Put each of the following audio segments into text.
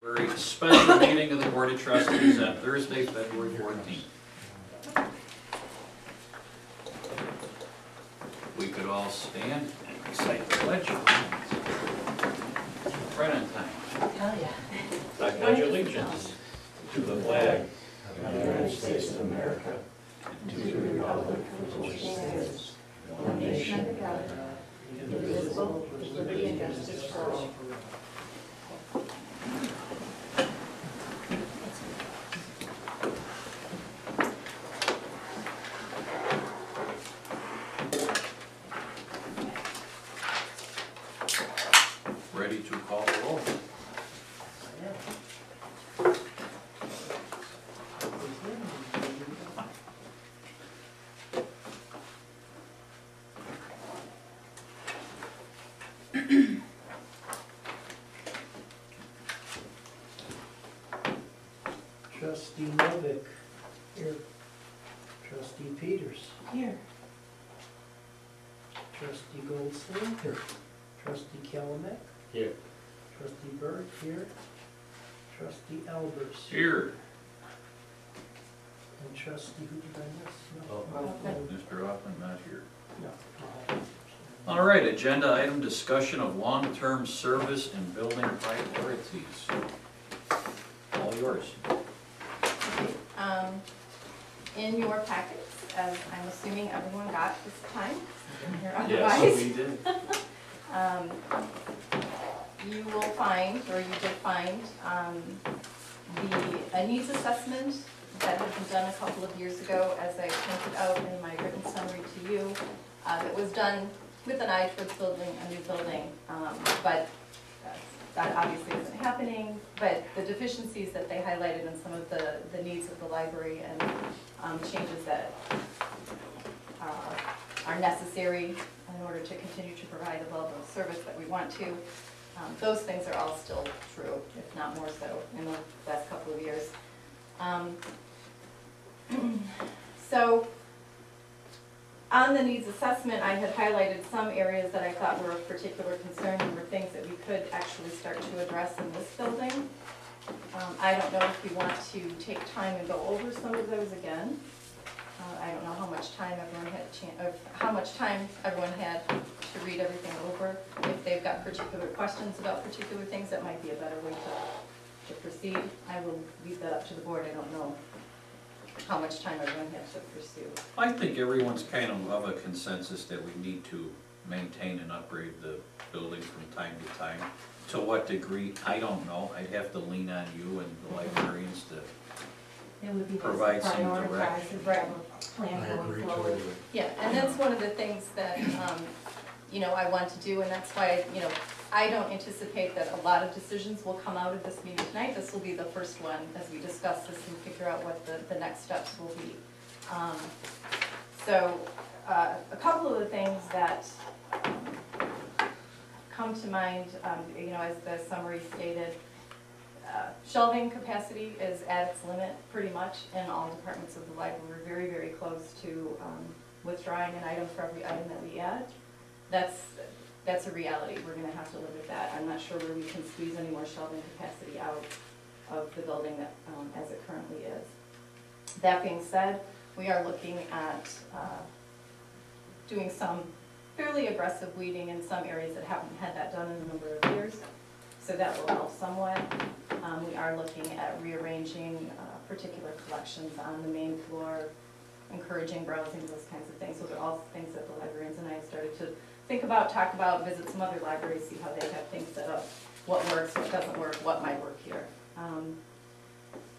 For a special meeting of the Board of Trustees on Thursday, February 14th. We could all stand and recite the pledge. Right on time. Hell yeah. I pledge allegiance to the flag of the United States of America, and to the republic for which it stands, one nation under God, indivisible, with liberty and justice for all. Ready to call the roll. Trustee Novick. Here. Trustee Peters. Here. Trustee Goldstein. Here. Trustee Calamet. Here. Trustee Burt here. Trustee Albers. Here. And trustee, who did I miss? No. Mr. Hoffman not here. No. All right, agenda item, discussion of long-term service and building priorities. All yours. In your packets, as I'm assuming everyone got this time, or Yes, otherwise, we did. you will find, or you did find, a needs assessment that had been done a couple of years ago, as I pointed out in my written summary to you, that was done with an eye towards building a new building, but that obviously isn't happening, but the deficiencies that they highlighted in some of the needs of the library and changes that are necessary in order to continue to provide the level of service that we want to. Those things are all still true, if not more so, in the last couple of years. So, on the needs assessment, I had highlighted some areas that I thought were of particular concern and were things that we could actually start to address in this building. I don't know if you want to take time and go over some of those again. I don't know how much time everyone had to read everything over. If they've got particular questions about particular things, that might be a better way to proceed. I will leave that up to the board. I don't know how much time everyone has to pursue. I think everyone's kind of a consensus that we need to maintain and upgrade the building from time to time. To what degree, I don't know. I'd have to lean on you and the librarians to It would be provide best to some prioritize direction. the plan going forward. Yeah, and that's one of the things that, I want to do, and that's why, I don't anticipate that a lot of decisions will come out of this meeting tonight. This will be the first one as we discuss this and figure out what the next steps will be. A couple of the things that come to mind, as the summary stated, shelving capacity is at its limit pretty much in all departments of the library. We're very, very close to withdrawing an item for every item that we add. That's a reality. We're going to have to live with that. I'm not sure where we can squeeze any more shelving capacity out of the building that, as it currently is. That being said, we are looking at doing some fairly aggressive weeding in some areas that haven't had that done in a number of years, so that will help somewhat. We are looking at rearranging particular collections on the main floor, encouraging browsing, those kinds of things. Those are all things that the librarians and I have started to think about, talk about, visit some other libraries, see how they have things set up, what works, what doesn't work, what might work here.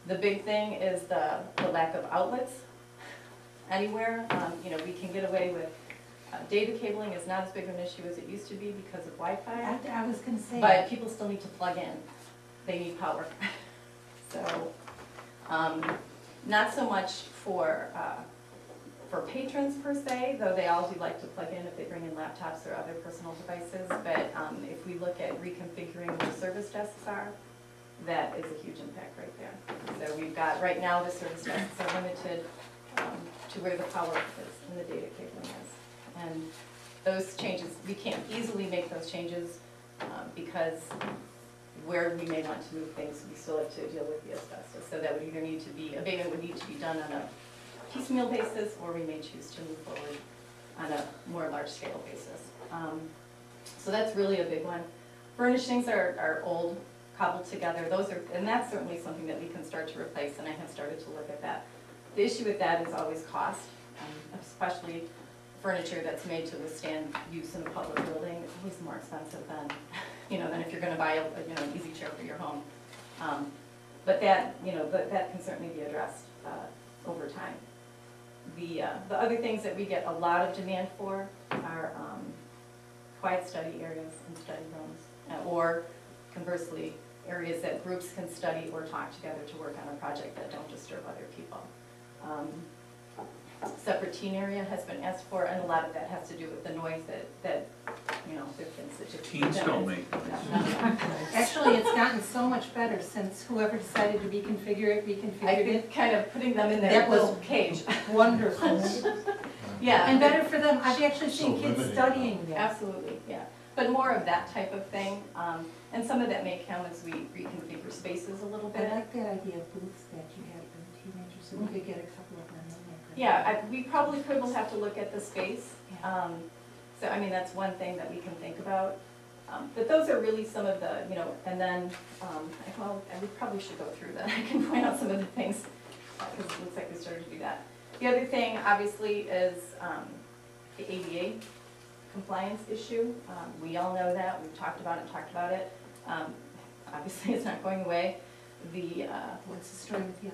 The big thing is the lack of outlets anywhere. We can get away with data cabling is not as big of an issue as it used to be because of Wi-Fi. I was going to say. But people still need to plug in. They need power. So, not so much for patrons per se, though they all do like to plug in if they bring in laptops or other personal devices. But if we look at reconfiguring where service desks are, that is a huge impact right there. So we've got, right now the service desks are limited to where the power is and the data cabling is. And those changes, we can't easily make those changes because where we may want to move things, we still have to deal with the asbestos. So that would either need to be, abatement would need to be done on a piecemeal basis, or we may choose to move forward on a more large-scale basis. So that's really a big one. Furnishings are old, cobbled together. Those are, and that's certainly something that we can start to replace, and I have started to look at that. The issue with that is always cost, especially furniture that's made to withstand use in a public building. It's always more expensive than, than if you're going to buy an easy chair for your home. But that can certainly be addressed over time. The other things that we get a lot of demand for are quiet study areas and study rooms, or conversely, areas that groups can study or talk together to work on a project that don't disturb other people. Separate teen area has been asked for, and a lot of that has to do with the noise that there's been such a. Teens don't make noise. Actually, it's gotten so much better since whoever decided to reconfigure it, I reconfigured it. think kind of putting them in their That was little cage. Wonderful. Yeah. And better for them. I've actually seen So kids limiting. studying there. Absolutely, yeah. But more of that type of thing. And some of that may come as we reconfigure spaces a little I bit. like that idea of booths that you have for the teenagers, so we could get a couple of them in there. Yeah, we probably could, we'll have to look at the space. So, I mean, that's one thing that we can think about. But those are really some of the, and then, and we probably should go through that. I can point out some of the things, because it looks like we started to do that. The other thing, obviously, is the ADA compliance issue. We all know that, we've talked about it. Obviously, it's not going away. What's the story with you?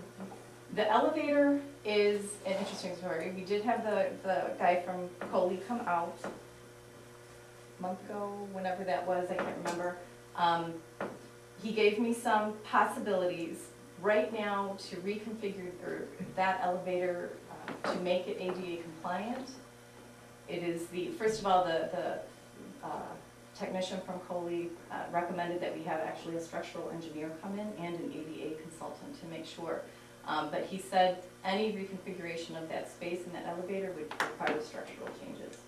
The elevator is an interesting story. We did have the guy from Coley come out a month ago, whenever that was, I can't remember. He gave me some possibilities right now to reconfigure that elevator to make it ADA compliant. It is first of all, the technician from Coley recommended that we have actually a structural engineer come in and an ADA consultant to make sure. But he said any reconfiguration of that space in that elevator would require structural changes.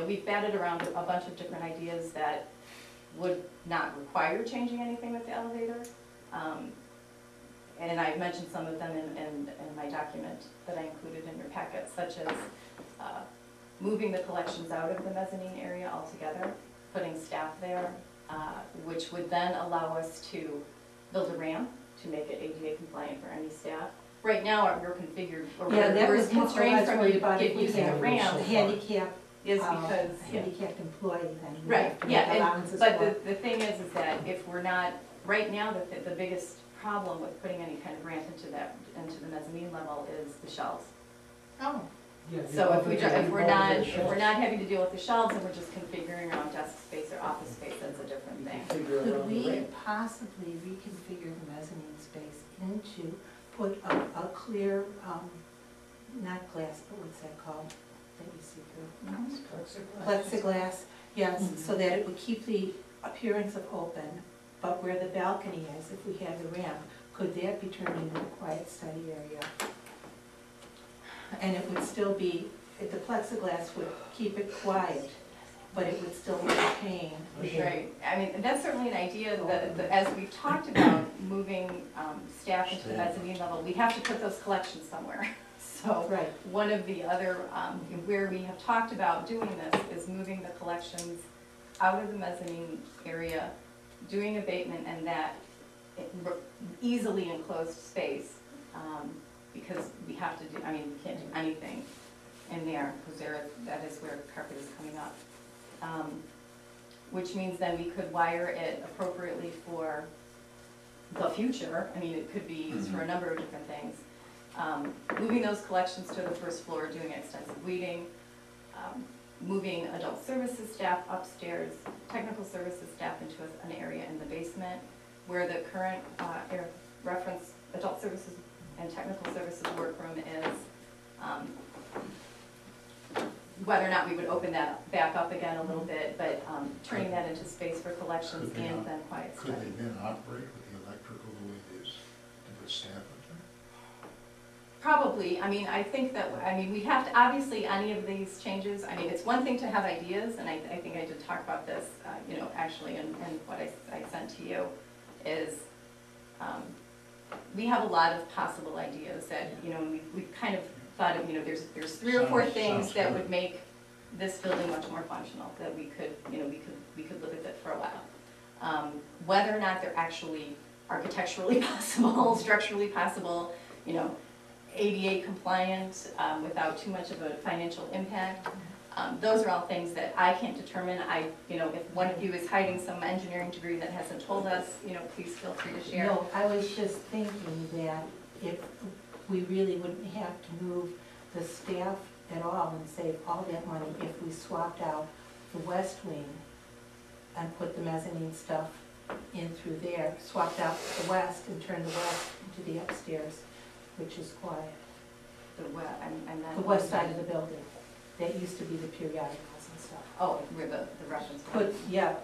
We've batted around a bunch of different ideas that would not require changing anything with the elevator. And I mentioned some of them in my document that I included in your packet, such as moving the collections out of the mezzanine area altogether, putting staff there, which would then allow us to build a ramp to make it ADA compliant for any staff. Right now, we're configured, or Yeah, that we're was what I constrained was from worried about. using a ramp The handicap, is because, handicapped employee then. we right, have to make yeah, allowances but for. the thing is that if we're not, right now, the biggest problem with putting any kind of ramp into the mezzanine level is the shelves. Oh, Yeah, So if we're not sure. having to deal with the shelves and we're just configuring around desk space or office space, that's a different thing. could we possibly reconfigure the mezzanine space into, put a clear, not glass, but what's that called, that you see through? Plexiglass, yes, so that it would keep the appearance of open, but where the balcony is, if we have the ramp, could that be turned into a quiet study area? And it would still be, the plexiglass would keep it quiet, but it would still retain. Right, I mean, that's certainly an idea, as we've talked about moving staff into the mezzanine level, we have to put those collections somewhere. So Right. one of the other, where we have talked about doing this is moving the collections out of the mezzanine area, doing abatement and that easily enclosed space, because we have to do, we can't do anything in there, because that is where carpet is coming up. Which means then we could wire it appropriately for the future. It could be used for a number of different things. Moving those collections to the first floor, doing extensive weeding, moving adult services staff upstairs, technical services staff into an area in the basement where the current reference adult services and technical services workroom is. Whether or not we would open that back up again a little bit, but turning that into space for collections and then quiet Could study. they then operate with the electrical the way it is, and put staff up there? Probably, I mean, I think that, we have to, obviously, any of these changes, it's one thing to have ideas, and I think I did talk about this, actually, and what I sent to you, is, we have a lot of possible ideas that, we kind of thought of, there's 3 or 4 things Sounds that good. would make this building much more functional, that we could live with it for a while. Whether or not they're actually architecturally possible, structurally possible, ADA compliant, without too much of a financial impact. Those are all things that I can't determine. If one of you is hiding some engineering degree that hasn't told us, please feel free to share. No, I was just thinking that if we really wouldn't have to move the staff at all and save all that money if we swapped out the west wing and put the mezzanine stuff in through there, swapped out the west and turned the west into the upstairs, which is quiet. The west side of the building, that used to be the periodicals and stuff. Oh, where the reference point.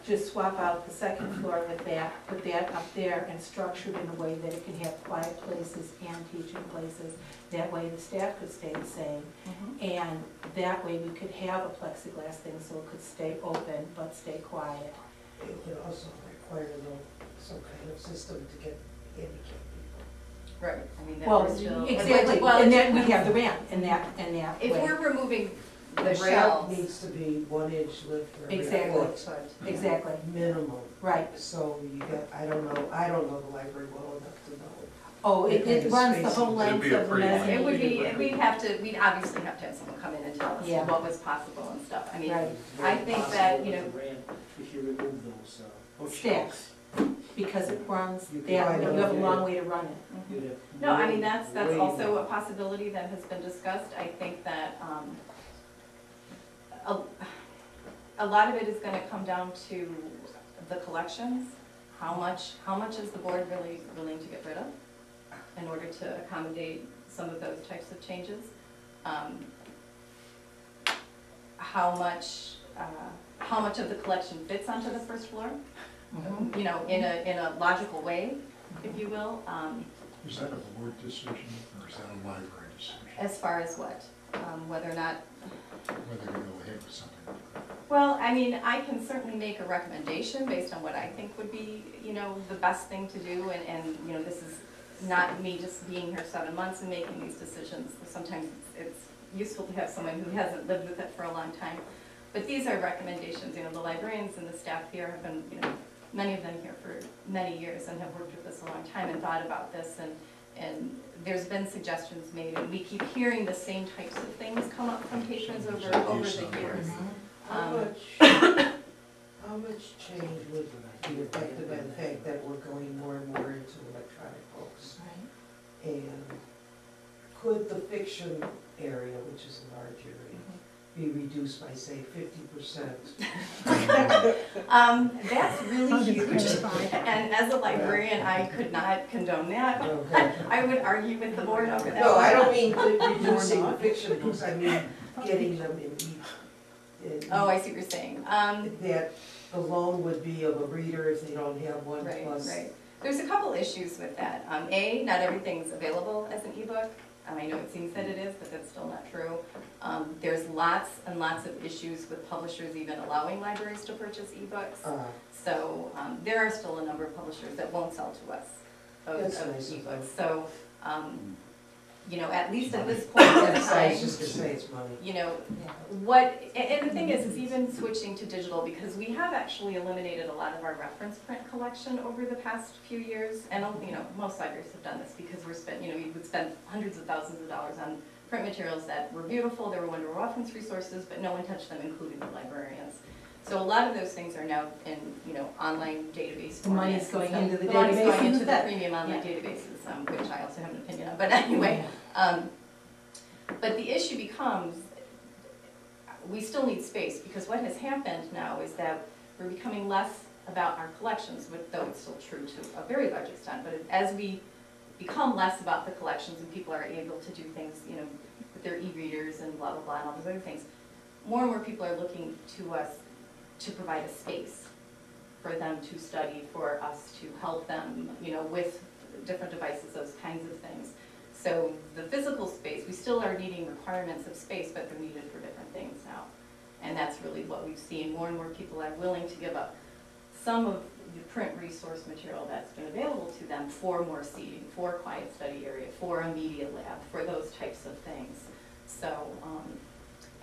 Just swap out the second floor with that, put that up there and structure it in a way that it can have quiet places and teaching places. That way the staff could stay the same. Mhm. And that way we could have a plexiglass thing so it could stay open but stay quiet. It would also require some kind of system to get handicapped people. Right, that Well, we're still. exactly, Well, and then we'd have the ramp in that If way. we're removing the ramp shelves. needs to be 1-inch lift for every Exactly. foot. Exactly, Minimum. right. So you got, I don't know the library well enough to know. Oh, it Kind of runs the space. whole It'd length be a of the pretty mezzanine. It would be, we'd obviously have to have someone come in and tell us Yeah. what was possible and stuff. Right. I think that, If you remove those Stacks, because it runs You that could way, find you have a out, long yeah. way to run it. you'd have. No, that's Way also more. a possibility that has been discussed. I think that, a lot of it is gonna come down to the collections. How much is the board really willing to get rid of in order to accommodate some of those types of changes? How much of the collection fits onto the first floor? Mhm. In a logical way, if you will. Is that a board decision or is that a library decision? As far as what? Whether or not, Whether to go ahead with something like that? well, I can certainly make a recommendation based on what I think would be, the best thing to do, and this is not me just being here 7 months and making these decisions. Sometimes it's useful to have someone who hasn't lived with it for a long time. But these are recommendations, the librarians and the staff here have been, many of them here for many years and have worked with us a long time and thought about this, and there's been suggestions made, and we keep hearing the same types of things come up from patrons over the years. How much change would be affected by the fact that we're going more and more into electronic books? Right. And could the fiction area, which is a large area, be reduced by, say, 50%? That's really huge, and as a librarian, I could not condone that. Okay. I would argue with the board over that. No, I don't mean reducing the fiction books, I mean getting them in each. Oh, I see what you're saying. That the loan would be of a reader if they don't have one Right, plus. right. There's a couple issues with that. Not everything's available as an ebook. I know it seems that it is, but that's still not true. There's lots and lots of issues with publishers even allowing libraries to purchase ebooks. So there are still a number of publishers that won't sell to us That's of nice of them. ebooks. So, at least at this point in Yes, I time, was just gonna say it's money. and the thing is even switching to digital, because we have actually eliminated a lot of our reference print collection over the past few years, and, most libraries have done this, because we would spend hundreds of thousands of dollars on print materials that were beautiful, they were wonderful reference resources, but no one touched them, including the librarians. So a lot of those things are now in, online database. The money's formats. going So into the The money's database going into the instead. premium online Yeah. databases, which I also have an opinion on, but anyway. But the issue becomes, we still need space, because what has happened now is that we're becoming less about our collections, though it's still true to a very large extent, but as we become less about the collections and people are able to do things, with their e-readers and blah, blah, blah, and all those other things, more and more people are looking to us to provide a space for them to study, for us to help them, with different devices, those kinds of things. So the physical space, we still are needing requirements of space, but they're needed for different things now. And that's really what we've seen. More and more people are willing to give up some of the print resource material that's been available to them for more seating, for a quiet study area, for a media lab, for those types of things. So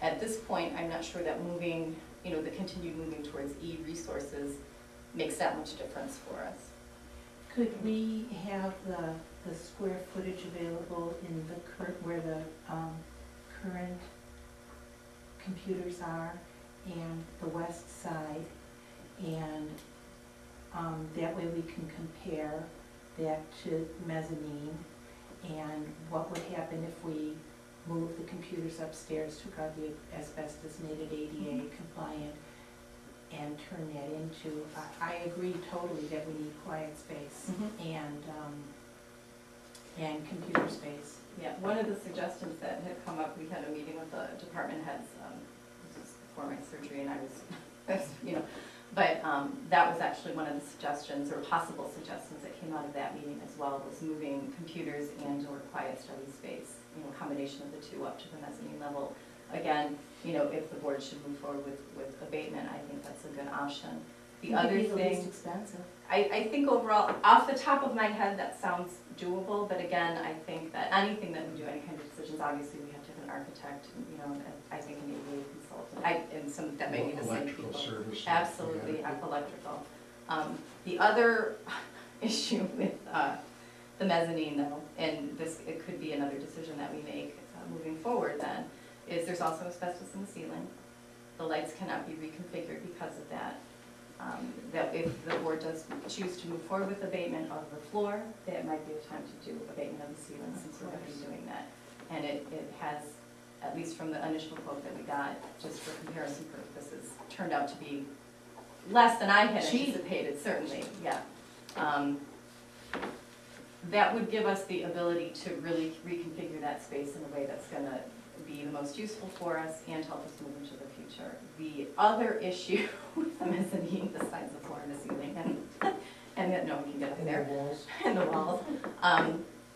at this point, I'm not sure that moving, the continued moving towards e-resources makes that much difference for us. Could we have the square footage available in the current, where the current computers are, and the west side, and that way we can compare that to mezzanine, and what would happen if we move the computers upstairs, took out the asbestos, made it ADA compliant, and turn that into, I agree totally that we need quiet space and computer space. Yeah, one of the suggestions that had come up, we had a meeting with the department heads, this was before my surgery, and I was, but that was actually one of the suggestions, or possible suggestions that came out of that meeting as well, was moving computers and or quiet study space, combination of the two up to the mezzanine level. Again, if the board should move forward with abatement, I think that's a good option. The other Would it be the thing, least expensive? I think overall, off the top of my head, that sounds doable, but again, I think that anything that we do, any kind of decisions, obviously we have to have an architect, and I think an ADA consultant, and some, that may be the same people. Electrical service. Absolutely, electrical. The other issue with the mezzanine though, and it could be another decision that we make moving forward then, is there's also asbestos in the ceiling. The lights cannot be reconfigured because of that. That if the board does choose to move forward with abatement of the floor, that might be a time to do abatement of the ceiling, since we're going to be doing that. And it has, at least from the initial quote that we got, just for comparison purposes, turned out to be less than I had anticipated, certainly, yeah. That would give us the ability to really reconfigure that space in a way that's going to be the most useful for us and help us move into the future. The other issue with the mezzanine, besides the floor and the ceiling, and that no one can get up And there, the walls. and the walls,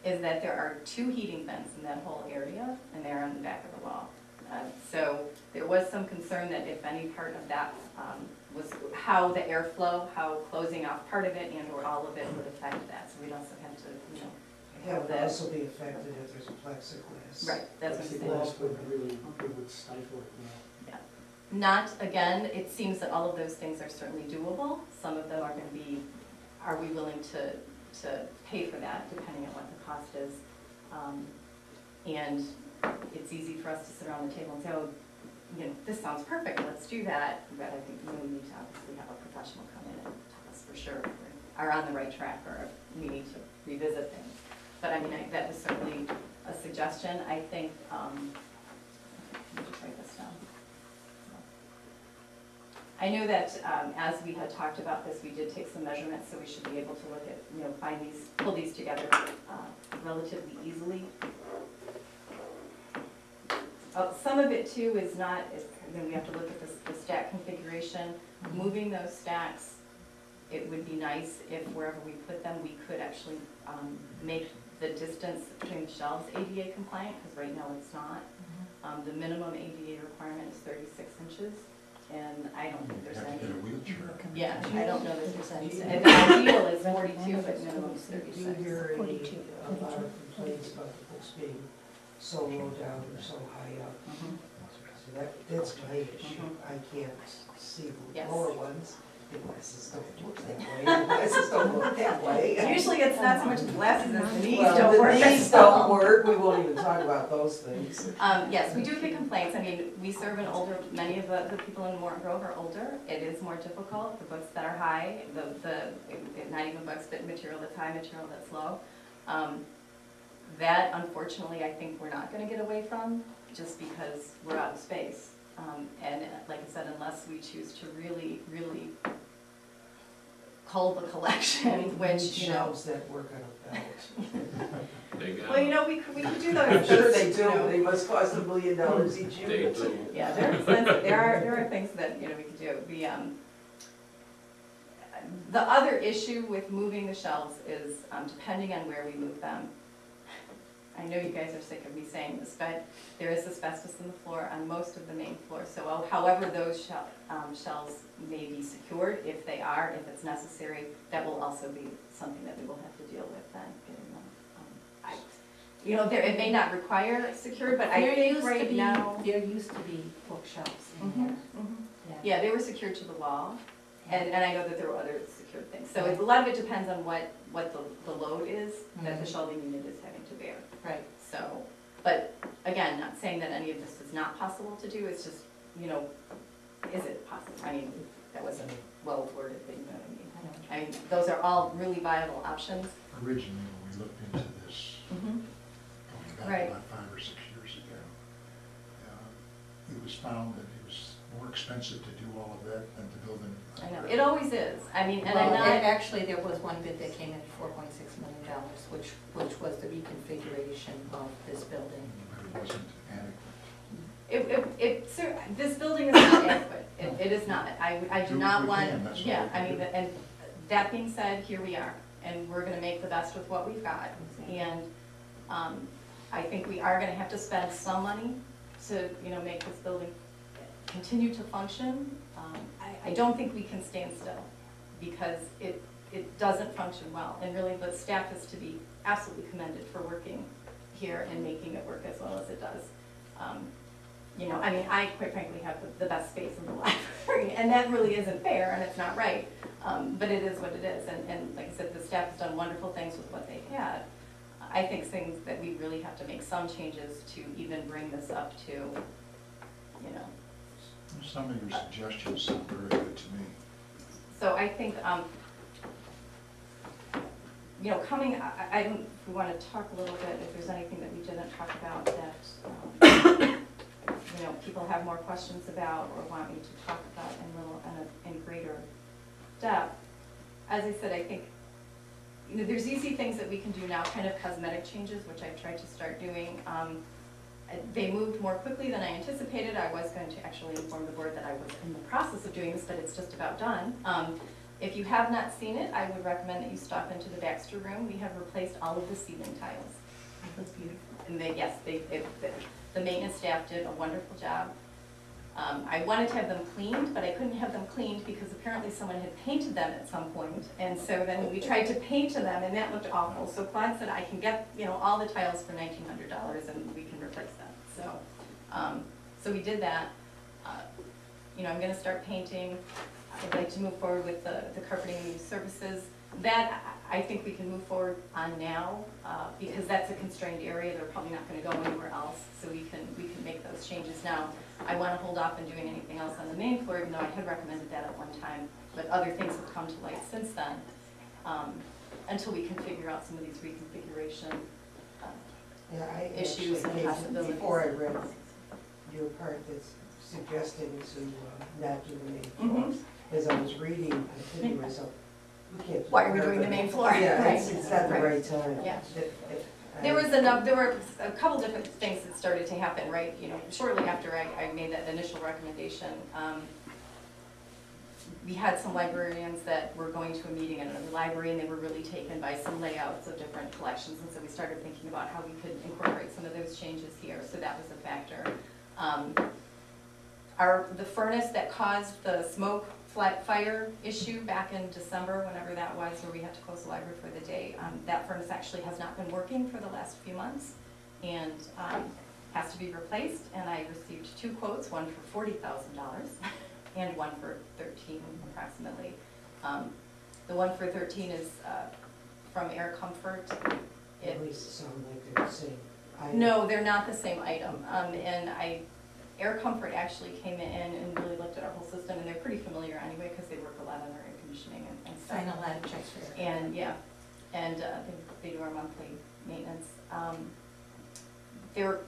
is that there are 2 heating vents in that whole area, and they're on the back of the wall. So there was some concern that if any part of that was how the airflow, how closing off part of it and or all of it would affect that. So we'd also have to, That have would that. also be affected if there's a plexiglass. Right, that's what I'm saying. Plexiglass would stifle it, Yeah. Not, again, it seems that all of those things are certainly doable. Some of them are going to be, are we willing to pay for that, depending on what the cost is. And it's easy for us to sit around the table and say, oh, this sounds perfect, let's do that. But I think we need to obviously have a professional come in and tell us for sure if we are on the right track or if we need to revisit things. But I mean, that was certainly a suggestion. I think, let me just write this down. I know that as we had talked about this, we did take some measurements, so we should be able to look at, pull these together relatively easily. Some of it too is not, we have to look at the stack configuration. Moving those stacks, it would be nice if wherever we put them, we could actually make the distance between the shelves ADA compliant, because right now it's not. The minimum ADA requirement is 36 inches, and I don't think there's any. Get a wheelchair. Yeah, I don't know that there's any. The ideal is 42, but minimum is Do 36. you hear any, 42. a lot of complaints about the books being so low down or so high up? Mhm. So that's my issue. I can't see the Yes. lower ones. The glasses don't look that way. The glasses don't look that way. Usually it's not so much the glasses as the knees Well, don't work. the knees don't work. We won't even talk about those things. Yes, we do get complaints. I mean, we serve an older, many of the people in Morton Grove are older. It is more difficult. The books that are high, not even books, but material that's high, material that's low. That, unfortunately, I think we're not going to get away from, just because we're out of space. And like I said, unless we choose to really, really cull the collection, which, Shelves that work on a belt. They got, well, we could do those. I'm sure they you know. do. They must cost $1 million each they unit. do. Yeah, they're expensive. There are things that, we could do. The other issue with moving the shelves is, depending on where we move them, I know you guys are sick of me saying this, but there is asbestos in the floor on most of the main floor. So however those shells may be secured, if they are, if it's necessary, that will also be something that we will have to deal with then, getting them. You know, it may not require secured, but I think right now. There used to be bookshelves in Mhm, there. mhm. Yeah, they were secured to the wall, and I know that there were other secured things. So a lot of it depends on what the load is that the Mhm. shelving unit is having to bear. Right. So, but again, not saying that any of this is not possible to do, it's just, you know, is it possible? I mean, that wasn't well worded, but you know what I mean. I know. I mean, those are all really viable options. Originally, when we looked into this, going Right. back about 5 or 6 years ago, it was found that it was more expensive to do all of that than to build an. I know, it always is. I mean, and I'm Well, not. actually, there was one bid that came in at $4.6 million, which was the reconfiguration of this building. But it wasn't adequate. This building is not adequate. It is not. I do Do not what we want, can, that's what yeah, we can I mean, do. and that being said, here we are. And we're gonna make the best with what we've got. And I think we are gonna have to spend some money to, you know, make this building continue to function. I don't think we can stand still because it doesn't function well. And really, the staff is to be absolutely commended for working here and making it work as well as it does. You know, I mean, I quite frankly have the best space in the library, and that really isn't fair, and it's not right. But it is what it is, and like I said, the staff has done wonderful things with what they've had. I think things that we really have to make some changes to even bring this up to, you know. Some of your suggestions sound very good to me. So I think, you know, I don't, if we want to talk a little bit, if there's anything that we didn't talk about that, you know, people have more questions about or want me to talk about in greater depth. As I said, I think, you know, there's easy things that we can do now, kind of cosmetic changes, which I've tried to start doing. They moved more quickly than I anticipated. I was going to actually inform the board that I was in the process of doing this, but it's just about done. If you have not seen it, I would recommend that you stop into the Baxter room. We have replaced all of the ceiling tiles. That's beautiful. And the maintenance staff did a wonderful job. I wanted to have them cleaned, but I couldn't have them cleaned because apparently someone had painted them at some point. And so then we tried to paint them, and that looked awful. So Claude said, I can get, you know, all the tiles for $1,900, and we can replace them. So we did that. You know, I'm going to start painting. I'd like to move forward with the carpeting and services. That I think we can move forward on now because that's a constrained area. They're probably not going to go anywhere else, so we can make those changes now. I want to hold off on doing anything else on the main floor, even though I had recommended that at one time, but other things have come to light since then, until we can figure out some of these reconfiguration Yeah, I issues and actually, possibilities. before I read your part that's suggesting to not do the main floor, as I was reading, I'm thinking to myself, we can't. Why are we doing the main floor? Yeah, Right. it's not the Right. right time. Yeah. There There were a couple different things that started to happen, right, you know, shortly after I made that initial recommendation. We had some librarians that were going to a meeting at another library, and they were really taken by some layouts of different collections, and so we started thinking about how we could incorporate some of those changes here, so that was a factor. The furnace that caused the smoke fire issue back in December, whenever that was, where we had to close the library for the day, that furnace actually has not been working for the last few months, and has to be replaced, and I received 2 quotes, one for $40,000 and one for $13,000 approximately. The one for $13,000 is from Air Comfort. At least it sounds like they're the same. No, they're not the same item, and Air Comfort actually came in and really looked at our whole system, and they're pretty familiar anyway because they work a lot on our air conditioning and stuff. Sign a lot of checks for it. And yeah, and they do our monthly maintenance. They're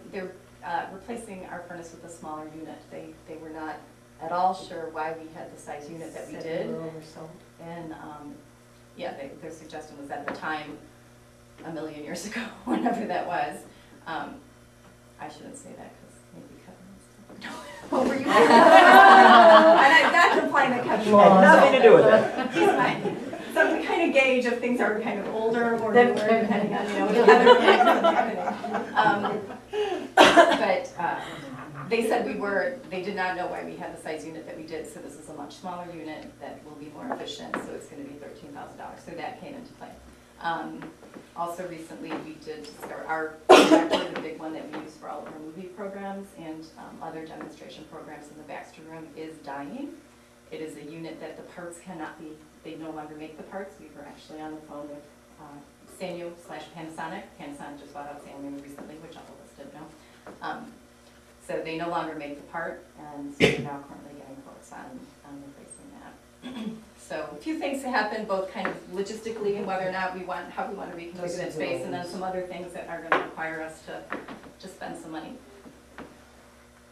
replacing our furnace with a smaller unit. They were not at all sure why we had the size unit that we Said did. we were oversold. And yeah, their suggestion was at the time, a million years ago, whenever that was. I shouldn't say that because maybe Kevin wants to. What were you? And I'm not implying that Kevin had Nothing to do with it. He's my, so we kind of gauge if things are kind of older or newer, depending on, you know, the other things happening. But they said they did not know why we had the size unit that we did, so this is a much smaller unit that will be more efficient, so it's gonna be $13,000, so that came into play. Also recently, we did start our projector, the big one that we use for all of our movie programs and other demonstration programs in the Baxter Room, is dying. It is a unit that the parts cannot be, they no longer make the parts. We were actually on the phone with Sanyo/Panasonic. Panasonic just bought out Sanyo recently, which all of us didn't know. So they no longer make the part, and so we're now currently getting quotes on replacing that. So a few things to happen, both kind of logistically and whether or not how we want to reconfigure that space, and then some other things that are going to require us to spend some money.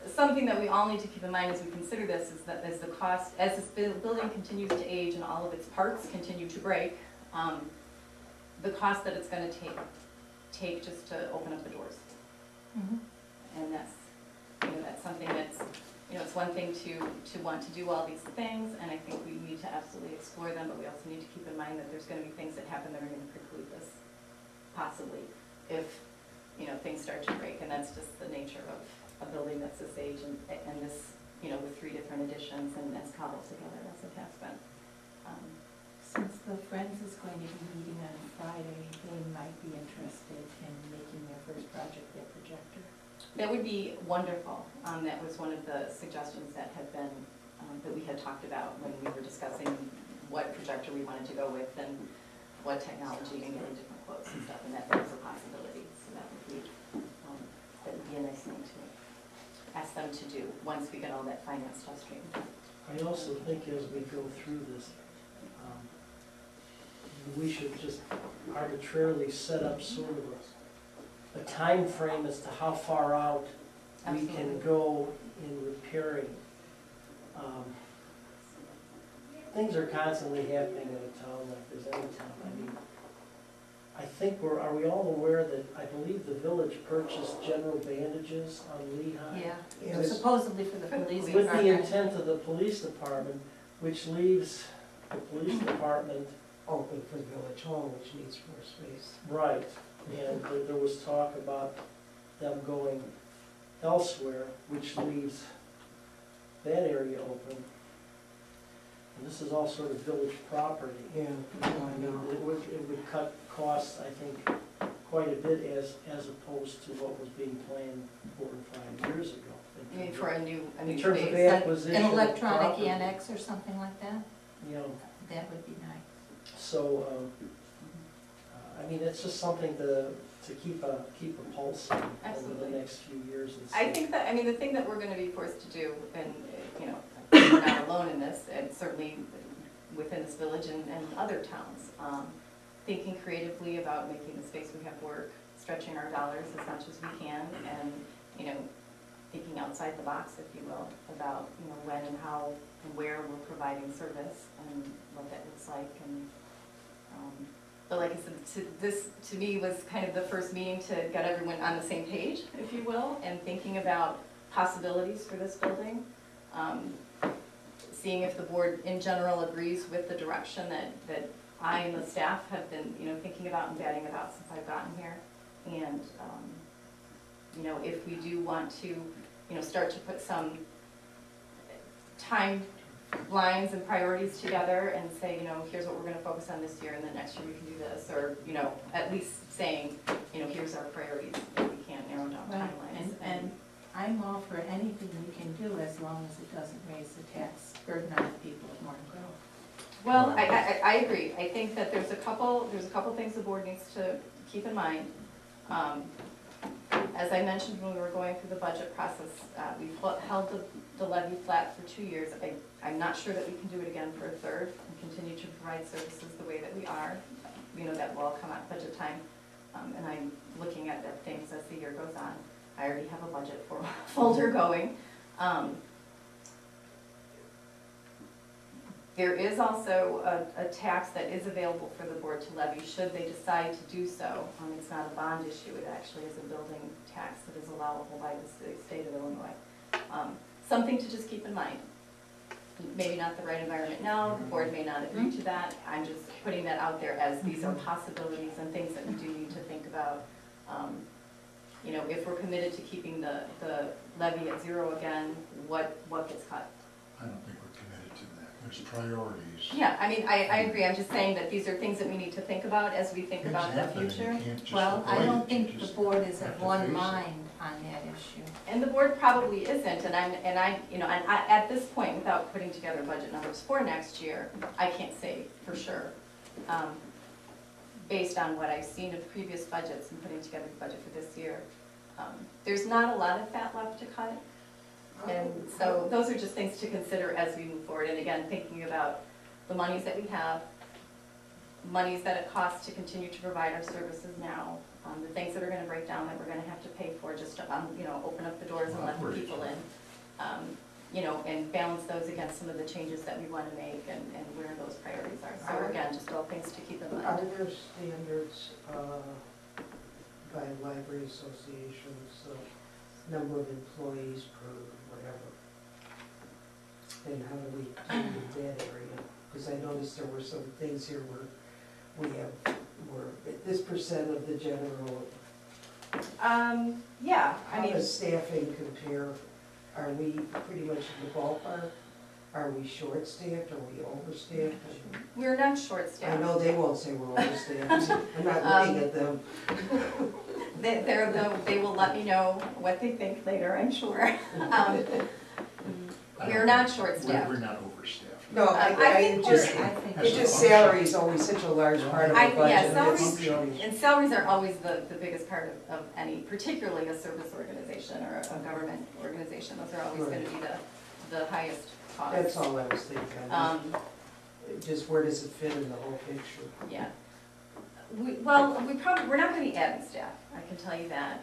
Something that we all need to keep in mind as we consider this is that as the cost, as this building continues to age and all of its parts continue to break, the cost that it's going to take just to open up the doors. And that's, you know, that's something that's, you know, it's one thing to want to do all these things, and I think we need to absolutely explore them, but we also need to keep in mind that there's going to be things that happen that are going to preclude this, possibly, if, you know, things start to break, and that's just the nature of a building that's this age and this, you know, with 3 different additions and as cobbled together as it has been. Since the Friends is going to be meeting on Friday, they might be interested in making their first project their projector. That would be wonderful. That was one of the suggestions that had been, that we had talked about when we were discussing what projector we wanted to go with and what technology and getting different quotes and stuff, and that was a possibility. So that would be a nice thing to ask them to do once we get all that finance stuff straightened out. I also think as we go through this, we should just arbitrarily set up sort of a time frame as to how far out we can Absolutely. go in repairing. Things are constantly happening in a town like this, any town. I mean, I think are we all aware that I believe the village purchased general bandages on Lehigh? Yeah, Yes. supposedly for the police With the department. intent of the police department, which leaves the police department Open for the village hall, which needs more space. right. And there was talk about them going elsewhere, which leaves that area open. And this is all sort of village property. Yeah, I mean, it would cut costs, I think, quite a bit as opposed to what was being planned 4 or 5 years ago. You mean for a new In terms of space? the acquisition An of electronic property, annex or something like that? you know, That would be nice. so, I mean, it's just something to keep a pulse on over Absolutely. the next few years. And I see. think that, I mean, the thing that we're gonna be forced to do, and, you know, we're not alone in this, and certainly within this village and other towns, thinking creatively about making the space we have work, stretching our dollars as much as we can, and, you know, thinking outside the box, if you will, about, you know, when and how and where we're providing service and what that looks like. And but like I said, this to me was kind of the first meeting to get everyone on the same page, if you will, and thinking about possibilities for this building. Seeing if the board in general agrees with the direction that I and the staff have been, you know, thinking about and batting about since I've gotten here. And, you know, if we do want to, you know, start to put some timelines and priorities together and say, you know, here's what we're gonna focus on this year, and then next year we can do this, or, you know, at least saying, you know, here's our priorities, if we can't narrow down Right, timelines. and I'm all for anything you can do as long as it doesn't raise the tax burden on the people of Morton Grove. Well, I agree. I think that there's a couple things the board needs to keep in mind. As I mentioned when we were going through the budget process, we've held the levy flat for 2 years. I'm not sure that we can do it again for a third and continue to provide services the way that we are. You know, that will all come out budget time. And I'm looking at things as the year goes on. I already have a budget folder going. There is also a tax that is available for the board to levy should they decide to do so. It's not a bond issue, it actually is a building tax that is allowable by the state of Illinois. Something to just keep in mind. maybe not the right environment now, the board may not agree to that. I'm just putting that out there as these are possibilities and things that we do need to think about. You know, if we're committed to keeping the levy at 0 again, what gets cut? I don't think we're committed to that. There's priorities. Yeah, I mean, I agree, I'm just saying that these are things that we need to think about as we think about the Exactly. future. You can't just Well, I avoid don't it. think You the just board is have of to one face it. mind on that issue. And the board probably isn't, and I, you know, and I, at this point, without putting together budget numbers for next year, I can't say for sure. Based on what I've seen of previous budgets and putting together the budget for this year, there's not a lot of fat left to cut. And so those are just things to consider as we move forward. And again, thinking about the monies that we have, monies that it costs to continue to provide our services now, the things that are gonna break down that we're gonna have to pay for just to, you know, open up the doors and let the people in. You know, and balance those against some of the changes that we wanna make and where those priorities are. So again, just all things to keep in Are mind. there standards by library associations, number of employees per whatever? And how do we deal with that area? Because I noticed there were some things here where we're at this percent of the general. Yeah, I How mean, does staffing compare? Are we pretty much in the ballpark? Are we short-staffed? Are we overstaffed? we're not I short-staffed. know they won't say we're overstaffed. I'm not looking at them. They will let me know what they think later, I'm sure. I We're don't not think- short-staffed. We're not overstaffed. No, I I think just, I think That's it's a just function. salary is always such a large part of I- our budget. yeah, It's- salaries- And salaries are always the biggest part of any, particularly a service organization or a government organization. Those are always gonna be the highest cost. That's all I was thinking. Just where does it fit in the whole picture? Yeah. We're not gonna be adding staff, I can tell you that,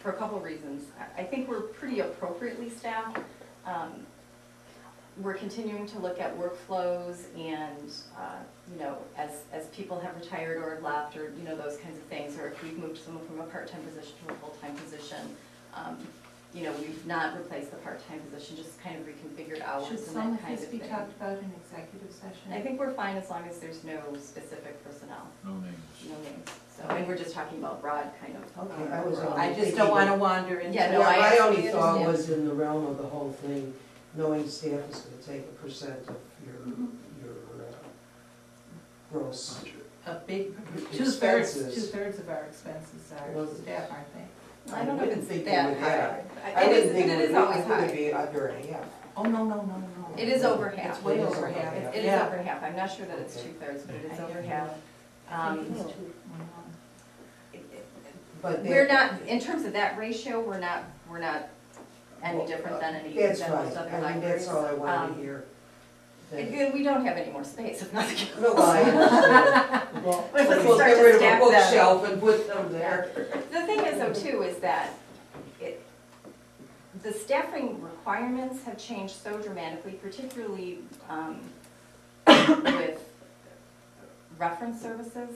for a couple of reasons. I think we're pretty appropriately staffed. We're continuing to look at workflows and, you know, as people have retired or left or, you know, those kinds of things, or if we've moved someone from a part-time position to a full-time position. You know, we've not replaced the part-time position, just kind of reconfigured hours Should and some that of kind this of be thing. talked about in executive session? I think we're fine as long as there's no specific personnel, No names. no names. So, and we're just talking about broad kind of. Okay, I was overall. I just don't wanna wander into. Yeah, no, I My only absolutely thought understand. was in the realm of the whole thing, knowing staff is gonna take a percent of your gross. Budget. A big, Expenses. two-thirds of our expenses are Well, staff, aren't they? I don't know if wouldn't it's think they that would high. have. It I is, wouldn't but think it is would always be, I think it'd high. be under a half. Oh, no. It is over half. It's way It is over over half. half. It is Yeah. over half. I'm not sure that it's Okay. 2/3, but it is I over think half. I think it's Um, 2. But We're that- not, in terms of that ratio, we're not any Well, different than any, That's than fine, most other I mean, libraries. that's all I wanted Um, to hear. That- And we don't have any more space, if nothing else. No, I understand. Well, Let's We'll start get to rid of stack a them. bookshelf and put them there. The thing is though too, is that the staffing requirements have changed so dramatically, particularly with reference services.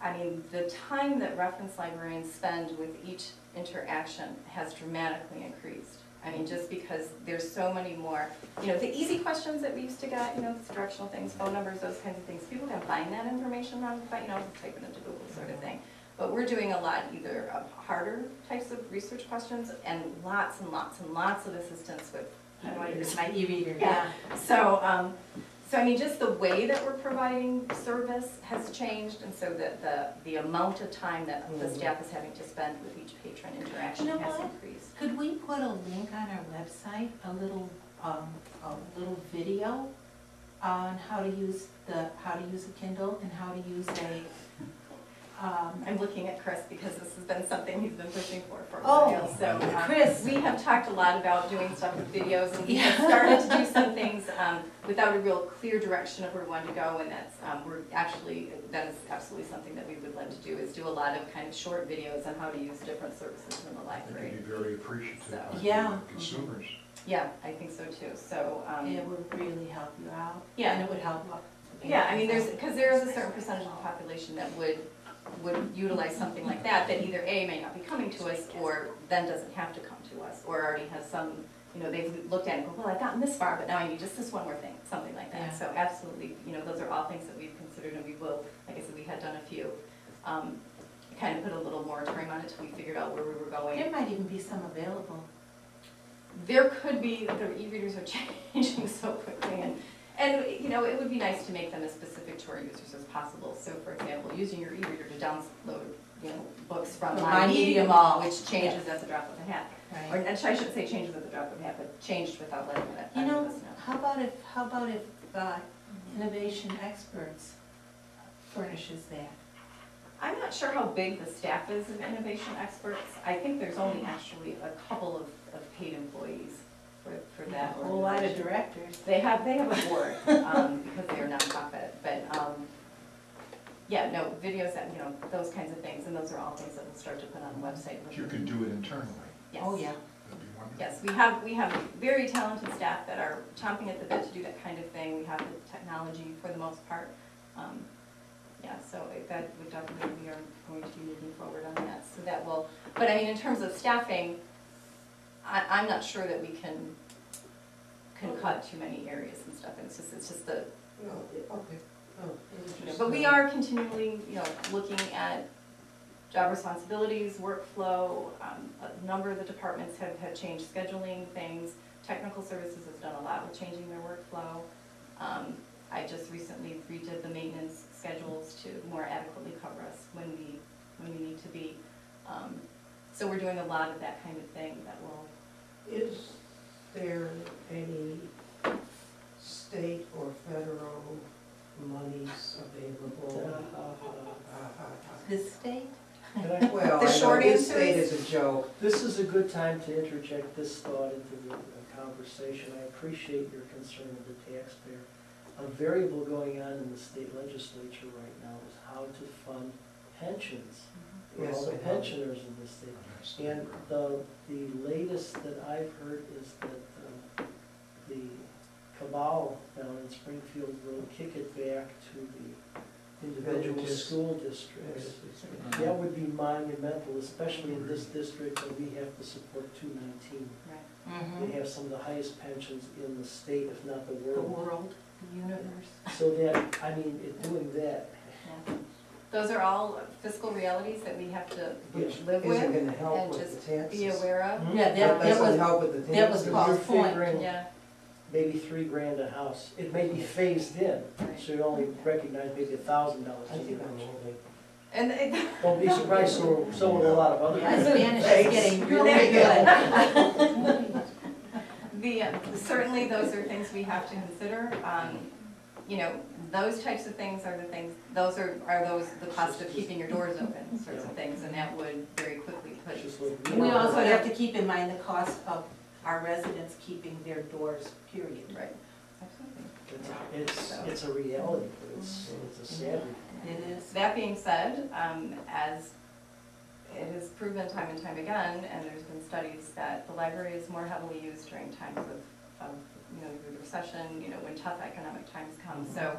I mean, the time that reference librarians spend with each interaction has dramatically increased. I mean, just because there's so many more, you know, the easy questions that we used to get, you know, directional things, phone numbers, those kinds of things, people can find that information on, you know, type it into Google sort of thing. But we're doing a lot either of harder types of research questions and lots and lots and lots of assistance with, how do I use my e-reader, yeah. So, so I mean, just the way that we're providing service has changed, and so the amount of time that the staff is having to spend with each patron interaction You know has what? increased. Could we put a link on our website, a little video on how to use a Kindle and how to use a, I'm looking at Chris because this has been something he's been pushing for a Oh, while, so. Chris. We have talked a lot about doing stuff with videos, and we have started to do some things without a real clear direction of where we want to go, and that's, that is absolutely something that we would like to do, is do a lot of kind of short videos on how to use different services in the I think library. it'd be very appreciative So- by Yeah. the consumers. Yeah, I think so too, so, it would really help you out. Yeah. And it would help. yeah, I mean, because there is a certain percentage of the population that would would utilize something like that, that either A, may not be coming to us, or then doesn't have to come to us, or already has some, you know, they've looked at it and go, well, I've gotten this far, but now I need just this one more thing, something like Yeah. that. So absolutely, you know, those are all things that we've considered, and we will, like I said, we had done a few. Kind of put a little moratorium on it till we figured out where we were going. There might even be some available. There could be, the e-readers are changing so quickly, and, you know, it would be nice to make them as specific to our users as possible. So for example, using your e-reader to download, you know, books from From My My Media Media Mall, Mall. which changes at the drop of a hat. Or, Right. and I shouldn't say changes at the drop of a hat, but changed without letting it. You know, us know. how about if Innovation Experts furnishes that? I'm not sure how big the staff is of Innovation Experts. I think there's only actually a couple of paid employees for that. A whole lot of organization. directors. They have a board, because they are nonprofit, but, yeah, no, videos, that, you know, those kinds of things, and those are all things that we'll start to put on the website. You can do it internally, Yes. Oh, yeah. that'd be wonderful. Yes, we have very talented staff that are chomping at the bit to do that kind of thing. We have the technology for the most part. Yeah, so that would definitely, we are going to be moving forward on that, so that will, but I mean, in terms of staffing, I'm not sure that we can cut too many areas and stuff, and it's just the, No, okay. Oh, you know, but we are continually, you know, looking at job responsibilities, workflow. A number of the departments have changed scheduling things. Technical services has done a lot with changing their workflow. I just recently redid the maintenance schedules to more adequately cover us when we need to be. So we're doing a lot of that kind of thing that will. Is there any state or federal monies available? The state? Well, The I short know this answer state is- is a joke. This is a good time to interject this thought into the conversation. I appreciate your concern of the taxpayer. A variable going on in the state legislature right now is how to fund pensions for Yes, all the I know. pensioners in the state. That's And the latest that I've heard is that the cabal down in Springfield will kick it back to the individual Villages. school districts. That would be monumental, especially in this district where we have to support 219. Mm-hmm. They have some of the highest pensions in the state, if not the The world. world, the universe. So that, I mean, doing that, Yeah. Those are all fiscal realities that we have to Yes. live Is it with gonna help and with just the taxes? be aware of. Yeah, That that doesn't was, help with the that was taxes. Paul's you're point. figuring Yeah, maybe $3,000 a house. It may be phased in, so you only recognize maybe $1,000. I think I'm moving. and Don't be surprised, so will a lot of other. My people. Spanish is Thanks. getting There really you good. certainly those are things we have to consider. You know, those types of things are the things, those are those, the cost of keeping your doors open, sorts of things, and that would very quickly put. Just like And we also have to keep in mind the cost of our residents keeping their doors, period. Right, absolutely. It's a reality, but it's a sad reality. It is. That being said, as it has proven time and time again, and there's been studies that the library is more heavily used during times of you know, the recession, you know, when tough economic times come. So,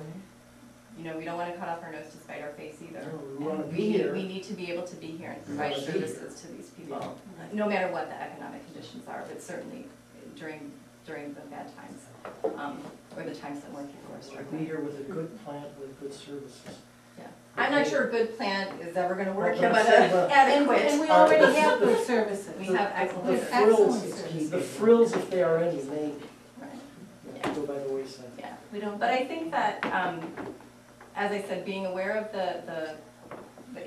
you know, we don't want to cut off our nose to spite our face either. No, we wanna And be here. We need to be able to be here and We provide wanna be here. services to these people, no matter what the economic conditions are, but certainly during the bad times, or the times that more people are Be struggling. here with a good plant with good services. Yeah. I'm not sure a good plan is ever gonna work, Well, but but- adequate. And we already have good services. We have excellent With services. frills, excellent the frills, if they are any, may Right, go by the wayside. yeah. We don't. But I think that, as I said, being aware of the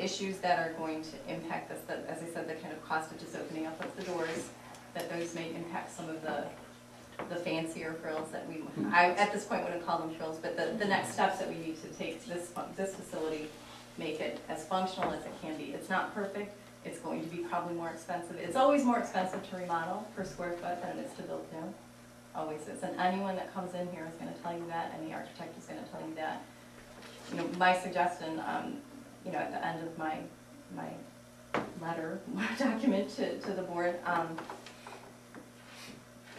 issues that are going to impact us, that, as I said, the kind of cost of just opening up of the doors, that those may impact some of the fancier frills that I, at this point, wouldn't call them frills, but the next steps that we need to take to this facility, make it as functional as it can be. It's not perfect, it's going to be probably more expensive. It's always more expensive to remodel per square foot than it is to build new. Always is, and anyone that comes in here is gonna tell you that, and the architect is gonna tell you that. You know, my suggestion, you know, at the end of my letter, document to the board,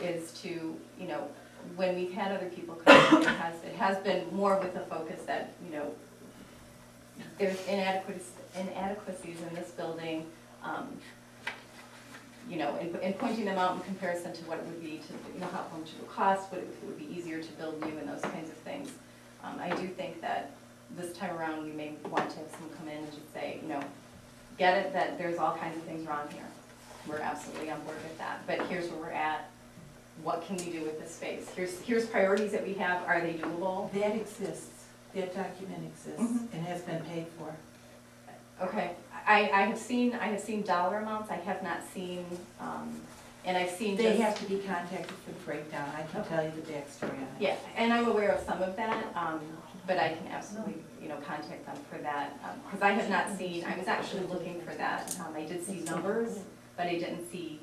is to, you know, when we've had other people come, it has been more with the focus that, you know, there's inadequacies in this building, you know, in pointing them out in comparison to what it would be to, you know, how much it would cost, what it would be easier to build new and those kinds of things. I do think that this time around, we may want to have someone come in and just say, you know, get it that there's all kinds of things wrong here. We're absolutely on board with that, but here's where we're at. What can we do with this space? Here's priorities that we have. Are they doable? That exists, that document exists Mhm. and has been paid for. Okay, I have seen dollar amounts. I have not seen, and I've seen They just. have to be contacted for the breakdown, I can Okay. tell you the backstory on it. Yeah, and I'm aware of some of that, but I can absolutely, you know, contact them for that, because I have not seen, I was actually looking for that. I did see numbers, but I didn't see,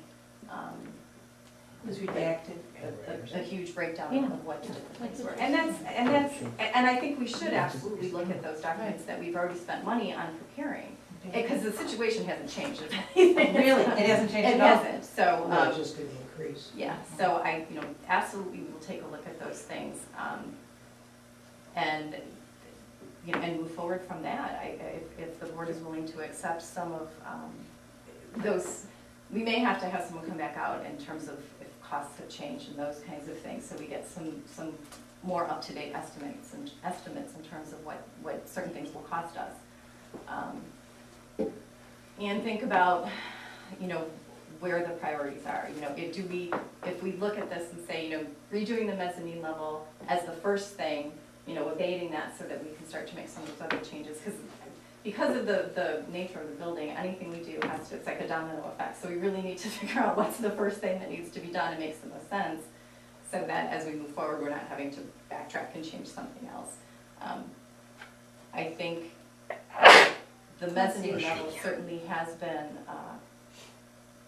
It was redacted. a huge breakdown of what the different things were. And I think we should absolutely look at those documents that we've already spent money on preparing, because the situation hasn't changed. If anything. Really, it hasn't changed It at all? hasn't, so, Not just gonna increase. yeah, so I, you know, absolutely will take a look at those things, and, you know, and move forward from that. If the board is willing to accept some of, those, we may have to have someone come back out in terms of if costs have changed and those kinds of things, so we get some more up-to-date estimates in terms of what certain things will cost us. And think about, you know, where the priorities are. You know, if we look at this and say, you know, redoing the mezzanine level as the first thing, you know, abating that so that we can start to make some of those other changes, because of the nature of the building, anything we do has to, it's like a domino effect. So we really need to figure out what's the first thing that needs to be done and makes the most sense, so that as we move forward, we're not having to backtrack and change something else. I think the mezzanine level certainly has been,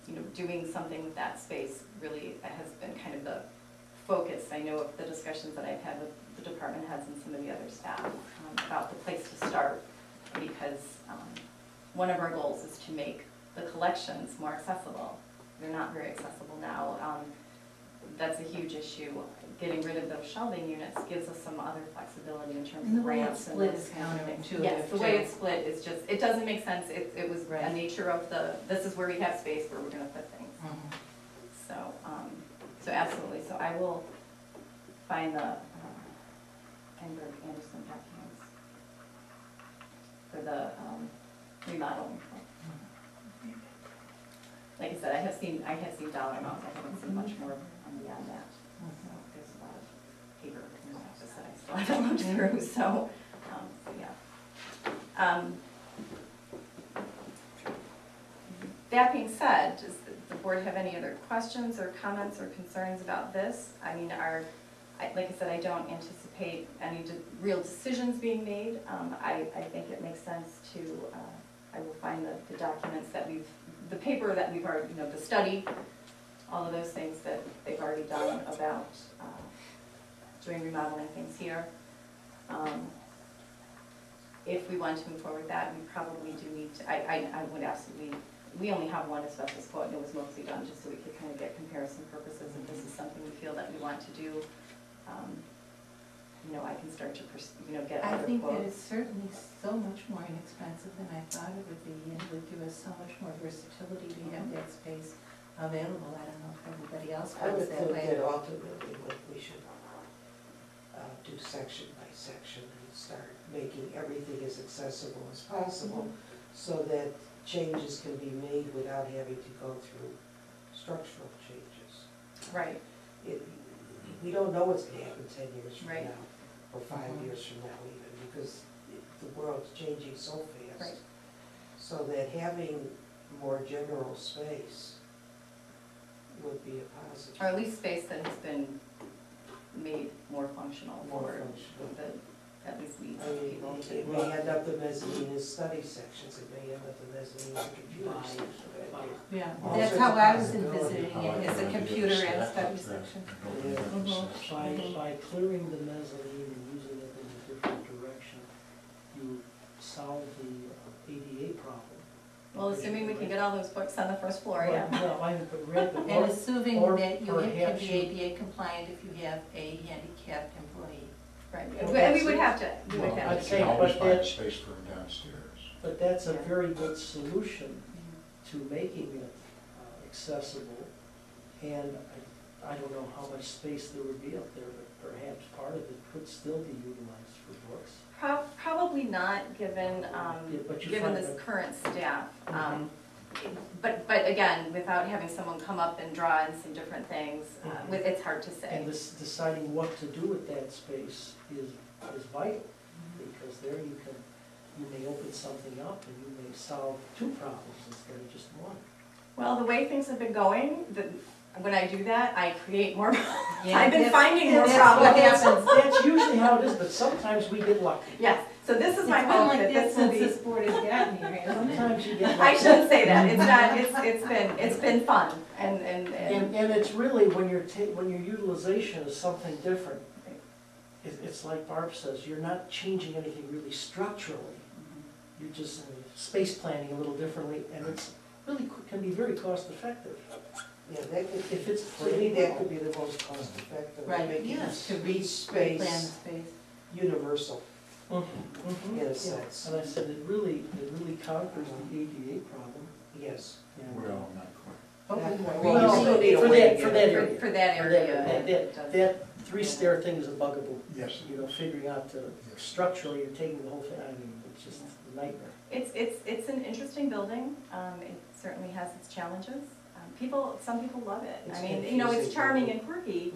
you know, doing something with that space really has been kind of the focus. I know of the discussions that I've had with the department heads and some of the other staff about the place to start, because one of our goals is to make the collections more accessible. They're not very accessible now. That's a huge issue. Getting rid of those shelving units gives us some other flexibility in terms And the of way it's ramps and split those is kind of things. counterintuitive, Yes, the way too. it's split is just, it doesn't make sense. It was a Right. nature of this is where we have space where we're gonna put things. Mhm. So, so absolutely, so I will find the Enberg Anderson documents for the remodeling. Like I said, I have seen dollar amounts, I haven't seen much more beyond that. So there's a lot of paper in the office that I still haven't looked through, so, yeah. That being said, does the board have any other questions or comments or concerns about this? I mean, like I said, I don't anticipate any real decisions being made. I think it makes sense to, I will find the documents that the paper that we've already, you know, the study, all of those things that they've already done about doing remodeling things here. If we want to move forward with that, we probably do need to, I would absolutely, we only have one asbestos quote, and it was mostly done just so we could kind of get comparison purposes. If this is something we feel that we want to do, you know, I can start to, get I other think that quotes. it's certainly so much more inexpensive than I thought it would be, and would give us so much more versatility to have that space available. I don't know if everybody else I would feels that think way. that ultimately what we should do section by section and start making everything as accessible as possible, so that changes can be made without having to go through structural changes. Right, We don't know what's gonna happen 10 years from Right. now, or 5 years from now even, because the world's changing so fast. Right. So that having more general space would be a positive. or at least space that has been made more functional More for functional. at least needs I of mean, people it to. may end up the mezzanine as study sections, it may end up the mezzanine as computer sections. Yeah, All that's sorts how of I was possibilities. envisioning it, as a computer and study section. By clearing the mezzanine and using it in a different direction, you solve the ADA problem. Well, assuming we can get all those books on the first floor, Well, yeah. no, I mean, but really, And assuming or that you can perhaps be you- ADA compliant if you have a handicapped employee. Right, Okay, and we so- would have to, we would Well, have I'd you to. say- can always but find that- space for them downstairs. But that's a very good solution to making it accessible. And I don't know how much space there would be up there, but perhaps part of it could still be utilized for books. Probably not, given, but you given find this that- current staff. Mhm. But again, without having someone come up and draw in some different things, Mhm. it's hard to say. And this, deciding what to do with that space is vital, because there you may open something up and you may solve two problems instead of just one. Well, the way things have been going, when I do that, I create more, Yeah, I've been that's- finding more that's what problems. happens. That's usually how it is, but sometimes we get lucky. Yes, so this is It's my been hope like that that this will since be. this board has gotten here, hasn't it? Sometimes you get I lucky. shouldn't say that, it's not, it's been fun, and. And it's really, when your utilization is something different, it's like Barb says, you're not changing anything really structurally. You're just space planning a little differently, and it's really can be very cost effective. Yeah, that could, If it's to me, that could be the most cost effective, Right, making yes, to each plan the space space. universal Mhm. in a Yeah. sense. And I said, it really conquers the ADA problem. Yes. And, Well, not quite. But we- Well, we- Well, you still need a for way to that, get for it. that area. For that area, That- it does. That three-stair thing is a bugaboo. Yes. You know, figuring out structurally, you're taking the whole thing, I mean, it's just a nightmare. It's an interesting building, it certainly has its challenges. Some people love it. It's I mean, you know, it's confusing. charming and quirky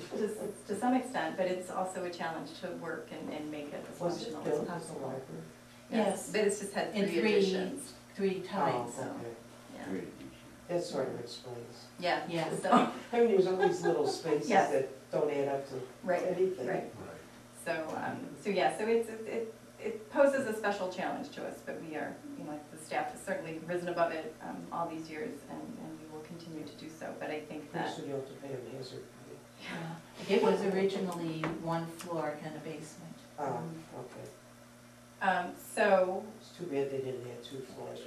to some extent, but it's also a challenge to work and make it as Was it functional built as as a possible. library? Yes. But it's just had In three three- additions, 3 times, Oh, so, okay. yeah. That sort of explains. Yeah, Yeah. so, I mean, there's all these little spaces Yes. that don't add up to right, anything. right. Right. So yeah, so it poses a special challenge to us, but we are, you know, the staff has certainly risen above it all these years, and we will continue to do so, but I think Pretty that, soon you have to pay them hazard pay. yeah. It was originally 1 floor and a basement. Okay. so, It's too bad they didn't have 2 floors.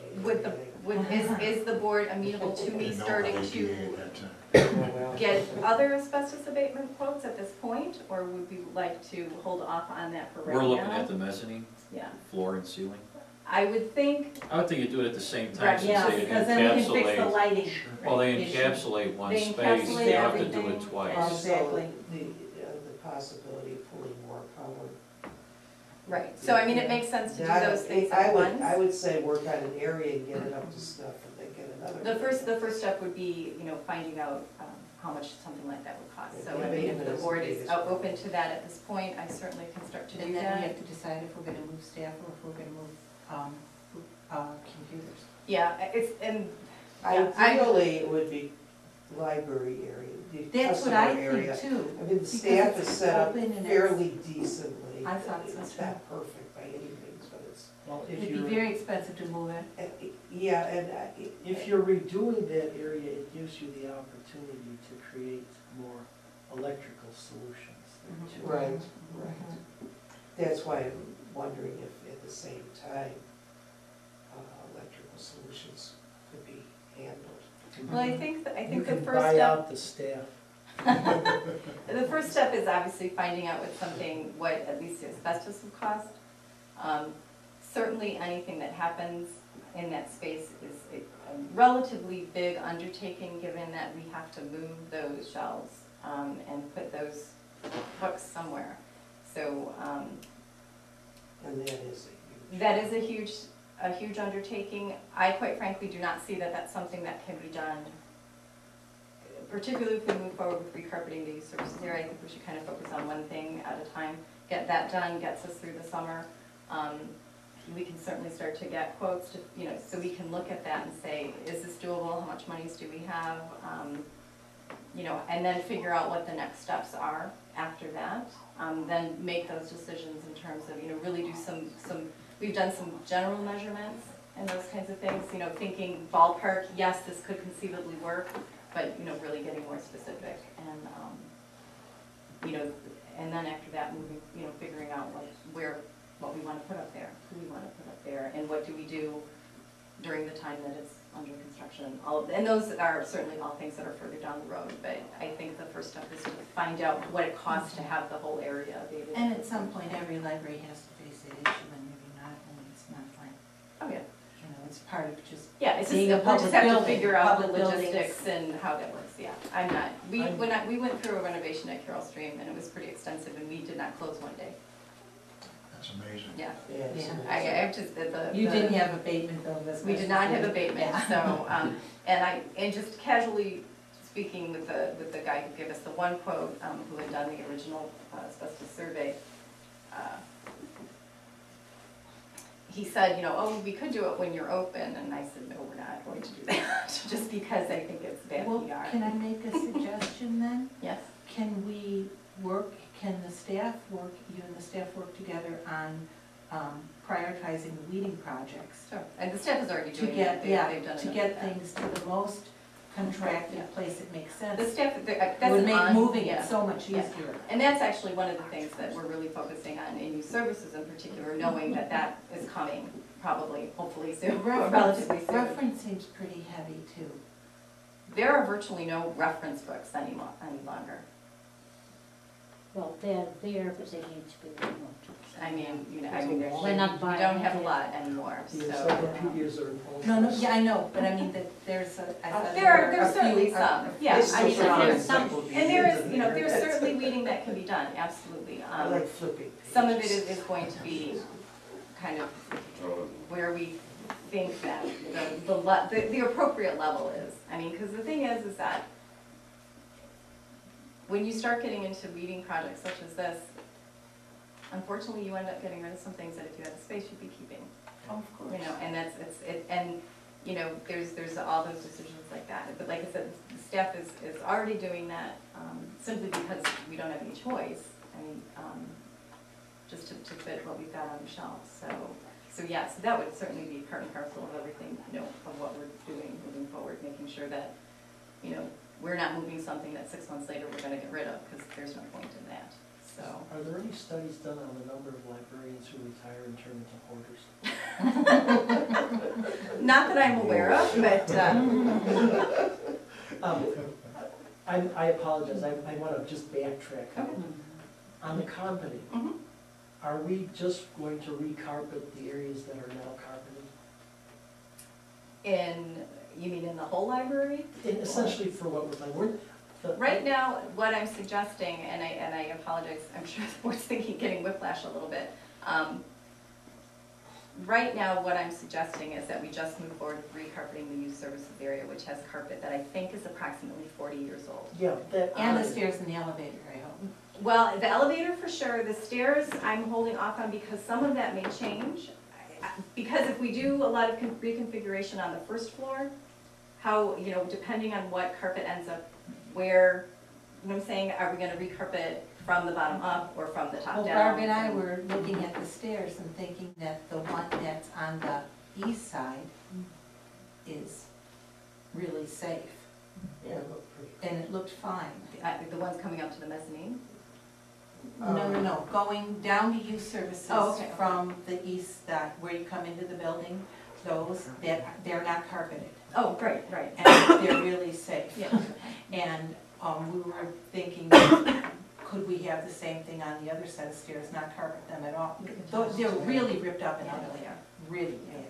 is the board amenable to me Didn't know starting about ADA to at that time. Oh, well. get other asbestos abatement quotes at this point, or would we like to hold off on that for right now? We're looking at the mezzanine, Yeah, floor and ceiling. I would think, I would think you'd do it at the same time, Right, since Yeah, they because then we can fix the encapsulate, lighting. well, they issue. encapsulate one They space, encapsulate you have to do everything. it twice. Also, Exactly. the possibility of pulling more power. right, so I mean, it makes sense to do Yeah, those things I at would- once. I would say work on an area and get it up to snuff, and then get another. The first step would be, you know, finding out how much something like that would cost. So I Yeah, mean, if maybe the board is it's- open to that at this point, I certainly can start to do And then we that. have to decide if we're gonna move staff or if we're gonna move computers. Yeah, yeah, Ideally, it would be library area, the That's what customer I area. think too. I mean, the because staff it's is set up open and it's- fairly decently. I thought so, It's too. not perfect by any means, but it's, Well, It'd be very expensive to move it. yeah, and. if you're redoing that area, it gives you the opportunity to create more electrical solutions there too. Right, right. That's why I'm wondering if at the same time, electrical solutions could be handled. well, I think You the can first buy step, out the staff. the first step is obviously finding out what at least the asbestos will cost. Certainly, anything that happens in that space is a relatively big undertaking, given that we have to move those shelves and put those hooks somewhere. So And that is a huge. that is a huge undertaking. I quite frankly do not see that that's something that can be done, particularly if we move forward with recarpeting the youth services area. I think we should kind of focus on one thing at a time. Get that done, gets us through the summer. We can certainly start to get quotes to, you know, so we can look at that and say, is this doable? How much monies do we have? You know, and then figure out what the next steps are after that. Then make those decisions in terms of, you know, really do we've done some general measurements and those kinds of things, you know, thinking ballpark, yes, this could conceivably work, but, you know, really getting more specific and, you know, and then after that, moving, you know, figuring out what we want to put up there, who we want to put up there, and what do we do during the time that it's under construction. And those are certainly all things that are further down the road, but I think the first step is to find out what it costs to have the whole area abated. And at some point, every library has to face that issue, and maybe not, and it's not fine. Oh, yeah. You know, it's part of just, Yeah, it's just, Being we a just public have to building, figure out the public buildings. logistics and how that works, yeah. I'm not, we went through a renovation at Carroll Stream, and it was pretty extensive, and we did not close one day, That's amazing. yeah. Yeah, it's Yeah. amazing. I have just, the. you the- didn't have abatement though, that's. We did not have abatement, Yeah. so, and just casually speaking with the guy who gave us the one quote, who had done the original asbestos survey, he said, oh, we could do it when you're open, and I said, no, we're not going to do that, just because I think it's bad Well, PR. can I make a suggestion then? Yes, Can we work, can the staff work, you and the staff work together on prioritizing the weeding projects? sure, and the staff is already To doing get, that, yeah, they've done to enough get of that. things to the most contracted Yeah. place that makes The sense. staff, that's Would an make moving yeah. it so much Yeah. easier. And that's actually one of the things that we're really focusing on in youth services in particular, knowing that that is coming probably, hopefully soon, or relatively soon. Reference seems pretty heavy too. There are virtually no reference books any longer. Well, they're there, but they need to be removed. I mean, there's, We're not we buying don't have a it. lot anymore, so. The encyclopedias are imposed. No, yeah, I know, but I mean, that there's a, I thought There's a certainly few- some, a yeah, It's I mean, still there's some, encyclopedias and there in is, there. there's certainly weeding that can be done, absolutely. I like flipping pages. Some of it is going to be kind of where we think that the appropriate level is. I mean, because the thing is that when you start getting into weeding projects such as this, unfortunately, you end up getting rid of some things that if you had the space, you'd be keeping. Of course. And there's all those decisions like that. But like I said, the staff is already doing that, simply because we don't have any choice. I mean, just to fit what we've got on the shelves, so yeah, so that would certainly be part and parcel of everything, of what we're doing moving forward, making sure that, we're not moving something that 6 months later we're gonna get rid of, because there's no point in that, so. Are there any studies done on the number of librarians who retire and turn into hoarders? Not that I'm aware of, but, I apologize, I want to just backtrack. Okay. On the carpeting, Mhm. are we just going to recarpet the areas that are now carpeted? you mean in the whole library? And essentially for what we're, Right now, what I'm suggesting, and I apologize, I'm sure the board's thinking, getting whiplash a little bit. Right now, what I'm suggesting is that we just move forward with recarpeting the youth services area, which has carpet that I think is approximately 40 years old. yeah, that. And the stairs and the elevator, I hope. Well, the elevator for sure, the stairs I'm holding off on because some of that may change. Because if we do a lot of reconfiguration on the first floor, how, depending on what carpet ends up where, you know what I'm saying, are we gonna recarpet from the bottom up or from the top Well, down? Barb and I were looking at the stairs and thinking that the one that's on the east side is really safe, Yeah, look pretty. and it looked fine. The ones coming up to the mezzanine? No, going down to youth services Oh, okay. from the east side, where you come into the building, those, they're not carpeted, Oh, right. and they're really safe. Yeah. And we were thinking, could we have the same thing on the other set of stairs, not carpet them at all? They're really ripped up and Yeah, ugly, they are. really bad.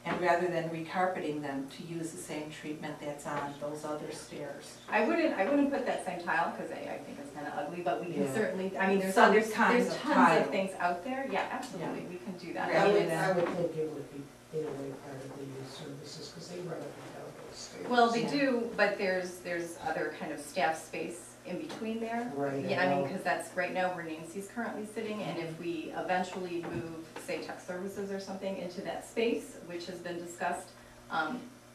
And rather than recarpeting them, to use the same treatment that's on those other stairs. I wouldn't put that same tile, because I think it's kind of ugly, but we can Yeah. certainly, I mean, there's Some tons kinds of of tile. things out there, yeah, absolutely, we can do that. Yeah. I I would, mean, I would think it would be, in a way, part of the youth services, because they run up and down those stairs. Well, they Yeah. do, but there's other kind of staff space in between there. Right, Yeah, I I mean, know. because that's right now where Nancy's currently sitting, and if we eventually move, say, tech services or something into that space, which has been discussed,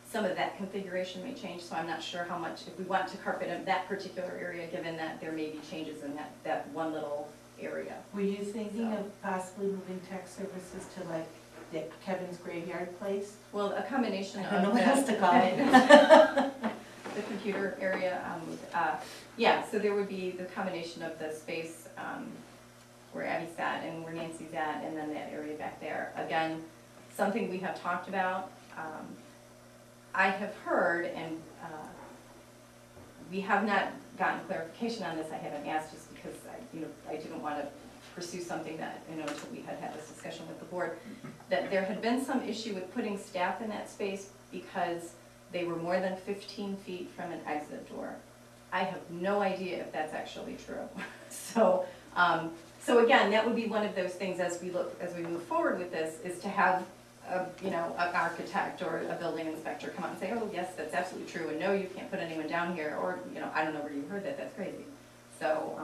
some of that configuration may change, so I'm not sure how much, if we want to carpet in that particular area, given that there may be changes in that one little area. Were you thinking So. of possibly moving tech services to like the Kevin's Graveyard place? Well, a combination I of don't know what that- else to call it. the computer area, yeah, so there would be the combination of the space, where Abby sat and where Nancy's at, and then that area back there. Again, something we have talked about, I have heard, and, we have not gotten clarification on this, I haven't asked just because I didn't want to pursue something that, until we had this discussion with the board, that there had been some issue with putting staff in that space because they were more than 15 feet from an exit door. I have no idea if that's actually true. So again, that would be one of those things as we move forward with this, is to have an architect or a building inspector come out and say, oh, yes, that's absolutely true, and no, you can't put anyone down here, or, I don't know where you heard that, that's crazy. So,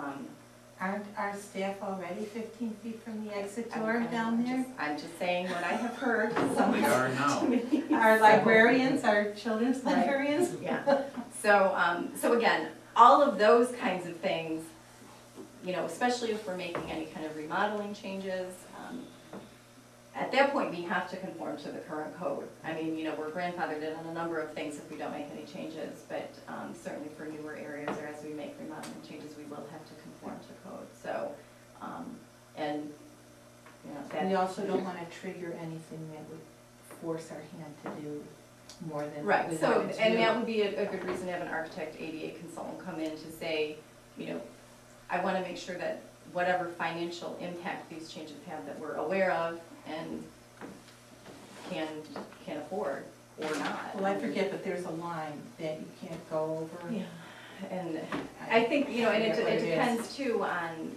Aren't our staff already 15 feet from the exit door down there? I'm just saying what I have heard. We are now. Our librarians, our children's Right. librarians? Yeah, so again, all of those kinds of things, especially if we're making any kind of remodeling changes, at that point, we have to conform to the current code. I mean, we're grandfathered in on a number of things if we don't make any changes, but certainly for newer areas or as we make remodeling changes, we will have to conform to code. So, that. We also don't want to trigger anything that would force our hand to do more than Right, we so, wanted to and do. that would be a good reason to have an architect, ADA consultant come in to say, I want to make sure that whatever financial impact these changes have that we're aware of and can afford or not. Well, I forget, but there's a line that you can't go over. Yeah, and I think, and forget what it it is. depends too on,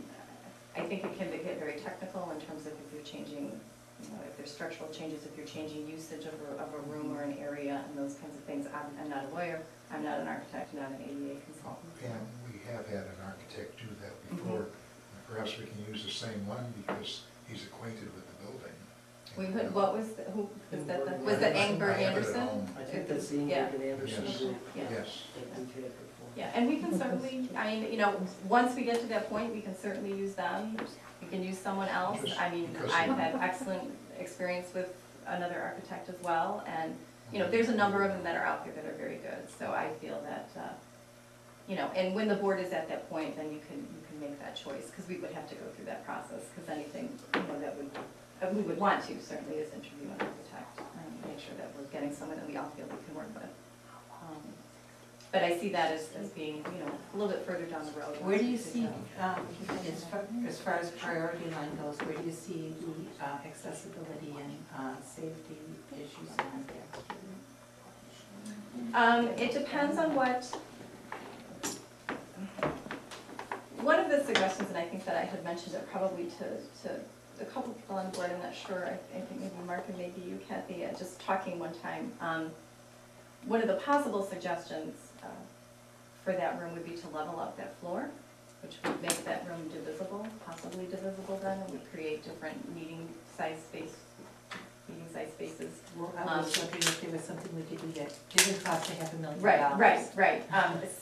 I think it can get very technical in terms of if you're changing, if there's structural changes, if you're changing usage of a room or an area and those kinds of things. I'm not a lawyer, I'm not an architect, I'm not an ADA consultant. And we have had an architect do that before. Perhaps we can use the same one because he's acquainted with the building. We could, what was, who, was that, Ingberg. was that I Ingberg have it at Anderson? home. I think that's the Yeah. Ingberg and Anderson Yes. group Yeah. Yes. that we've had before. Yeah, and we can certainly, once we get to that point, we can certainly use them. We can use someone else. I mean, Because- I've had excellent experience with another architect as well, and, there's a number of them that are out there that are very good. So I feel that, and when the board is at that point, then you can make that choice, because we would have to go through that process, because anything, that we would want to certainly is interview an architect and make sure that we're getting someone that we all feel we can work with. But I see that as being, a little bit further down the road. Where do you see, as far as priority line goes, where do you see the accessibility and safety issues in there? It depends on what, one of the suggestions, and I think that I had mentioned it probably to a couple people on board, I'm not sure, I think maybe Mark and maybe you, Kathy, just talking one time. One of the possible suggestions for that room would be to level up that floor, which would make that room divisible, possibly divisible then, and would create different meeting size spaces. Well, I was wondering if there was something we could do that didn't cost $500,000. Right.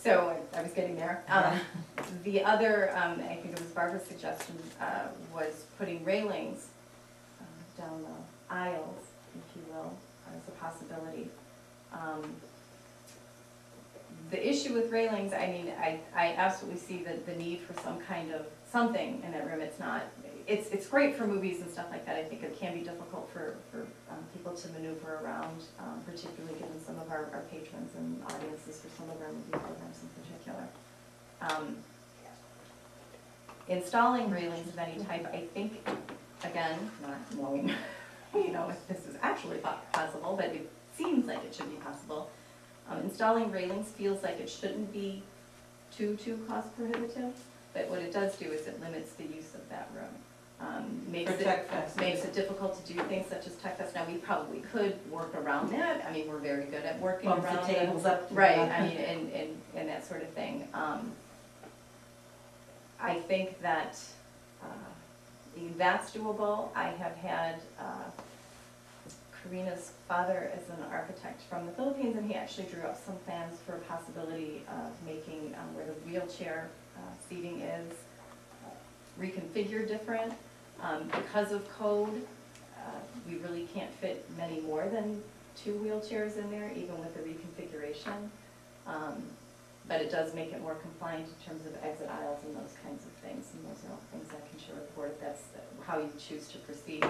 So I was getting there. The other, I think it was Barbara's suggestion, was putting railings down the aisles, if you will, as a possibility. The issue with railings, I mean, I absolutely see the need for some kind of something in that room. It's great for movies and stuff like that. I think it can be difficult for people to maneuver around, particularly given some of our patrons and audiences for some of our movie programs in particular. Installing railings of any type, I think, again, not knowing, if this is actually possible, but it seems like it should be possible. Installing railings feels like it shouldn't be too cost prohibitive, but what it does do is it limits the use of that room. Makes it difficult to do things such as Tech Fest. Now, we probably could work around that. I mean, we're very good at working Bump around the tables up. to right, the- I mean, and that sort of thing. I think that that's doable. I have had Karina's father is an architect from the Philippines, and he actually drew up some plans for a possibility of making where the wheelchair seating is reconfigured different. Because of code, we really can't fit many more than 2 wheelchairs in there, even with the reconfiguration. But it does make it more compliant in terms of exit aisles and those kinds of things, and those are all things I can share with the board if that's how you choose to proceed.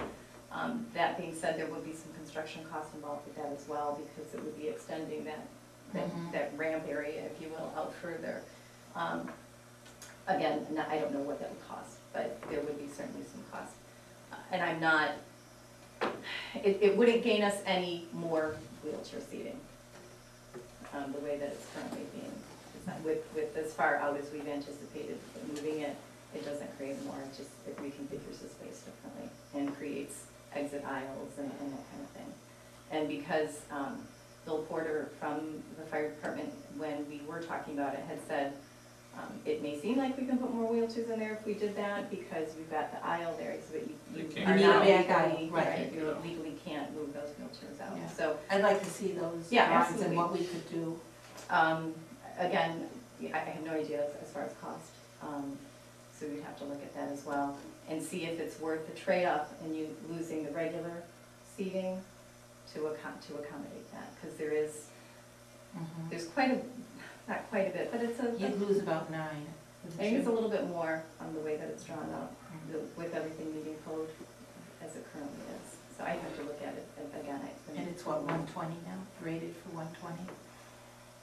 That being said, there would be some construction costs involved with that as well, because it would be extending that ramp area, if you will, out further. Again, I don't know what that would cost, but there would be certainly some cost. And I'm not, it wouldn't gain us any more wheelchair seating, the way that it's currently being designed. With as far out as we've anticipated moving it, it doesn't create more, it just, it reconfigures the space differently and creates exit aisles and that kind of thing. And because Bill Porter from the fire department, when we were talking about it, had said, it may seem like we can put more wheelchairs in there if we did that, because we've got the aisle there, so that They you can't are get not out. legally, Right. right, you legally can't move those wheelchairs out. Yeah. So, I'd like to see those Yeah, drawings absolutely. and what we could do. again, I have no idea as far as cost, so we'd have to look at that as well, and see if it's worth the trade-off and you losing the regular seating to accommodate that, because there's quite a, not quite a bit, but it's You'd lose about 9. I think it's a little bit more on the way that it's drawn up, with everything meeting code as it currently is. So I'd have to look at it again. And it's what, 120 now, rated for 120?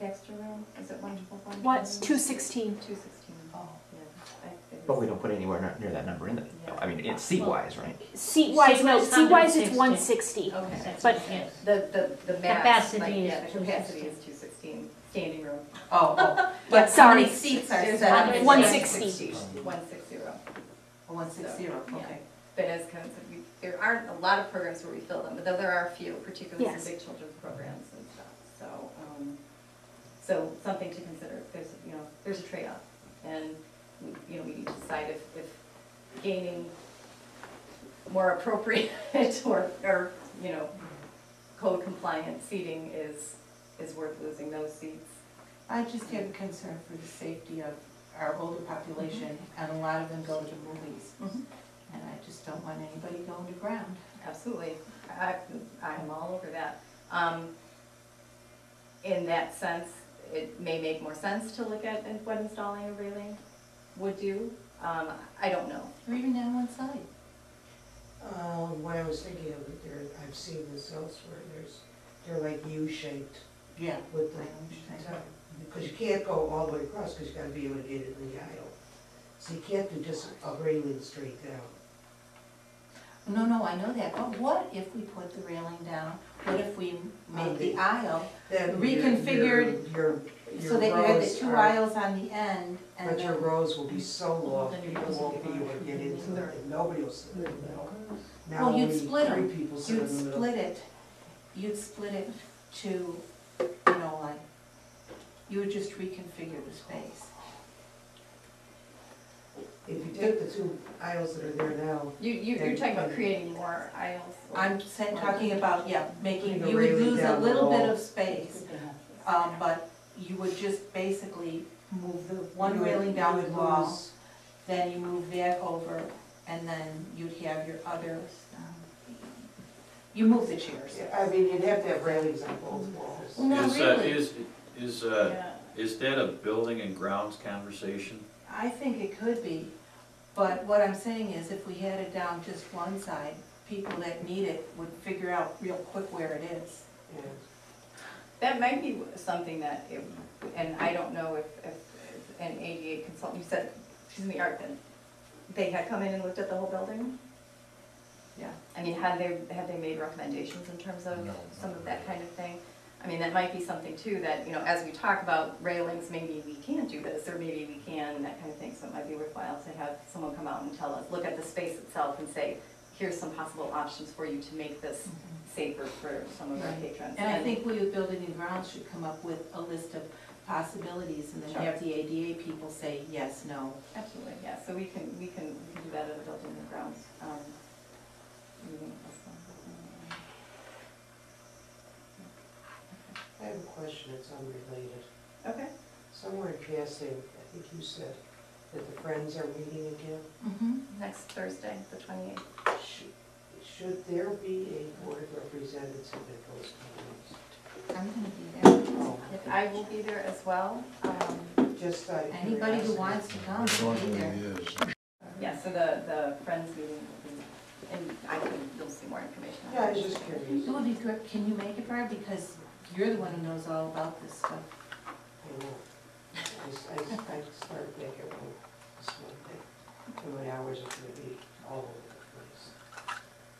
The extra room, is it 120? What's 216? 216. Oh. Yeah. But we don't put anywhere near that number in there. I mean, it's seat-wise, right? Seat-wise, no, seat-wise it's 160. 160. Okay. But The max, Capacity like, is yeah, the capacity 216. is 216, standing room. Oh. But Sorry. how many seats are There's set? 160. 160. 160, okay. But as kind of, there aren't a lot of programs where we fill them, but there are a few, particularly Yes. some big children's programs and stuff. So, so something to consider. There's a trade-off, and we need to decide if gaining more appropriate or code compliant seating is worth losing those seats. I just have a concern for the safety of our older population, and a lot of them go to movies. And I just don't want anybody going to ground. Absolutely, I'm all over that. In that sense, it may make more sense to look at what installing a railing would do. I don't know. Or even down one side. What I was thinking of, I've seen this elsewhere, they're like U-shaped Yeah. with I the understand. top, because you can't go all the way across, because you gotta be able to get it in the aisle. So you can't do just a railing straight down. No, I know that, but what if we put the railing down? What if we made the aisle Then reconfigured your so that you had the rows 2 are- aisles on the end and But your then, rows will be so long, Then your people rows will won't be be able to get into them, and nobody will sit in the middle. Now well, you'd only split 3 them. people sit You'd in the middle. you'd split it to, like, you would just reconfigure the space. If you take the 2 aisles that are there now, You're talking about creating more aisles? or- I'm talking about, making, Putting a you would railing lose a down the little bit wall. of space, but you would just basically move the one you would- railing down you the would wall, lose- then you move that over, and then you'd have your other, you move the chairs. I mean, you'd have to have railings on both walls. Well, not Is, really. is that a building and grounds conversation? I think it could be, but what I'm saying is if we had it down just one side, people that need it would figure out real quick where it is. Yeah. That might be something that, and I don't know if an ADA consultant, you said, Art, then, they had come in and looked at the whole building? Yeah. I mean, have they made recommendations in terms of No. some of that kind of thing? I mean, that might be something too, that, as we talk about railings, maybe we can't do this, or maybe we can, and that kind of thing. So it might be worthwhile to have someone come out and tell us, look at the space itself and say, here's some possible options for you to make this safer for some of our patrons. And I think we with Building and Grounds should come up with a list of possibilities and then Sure. have the ADA people say yes, no. Absolutely, yeah, so we can do that at a building and grounds meeting. I have a question that's unrelated. Okay. Somewhere in passing, I think you said that the Friends are meeting again. Next Thursday, the 28th. Should there be a board of representatives that goes to meetings? I'm gonna be there. Oh, I will be there as well. just out of Anybody who curiosity. wants to come, It will be normally there. is. Yeah, so the Friends meeting will be, and you'll see more information. on Yeah, I it. was just curious. It would be good, can you make it, Barb, because you're the one who knows all about this stuff. I know. I start back at one this Monday, and my hours are gonna be all over the place.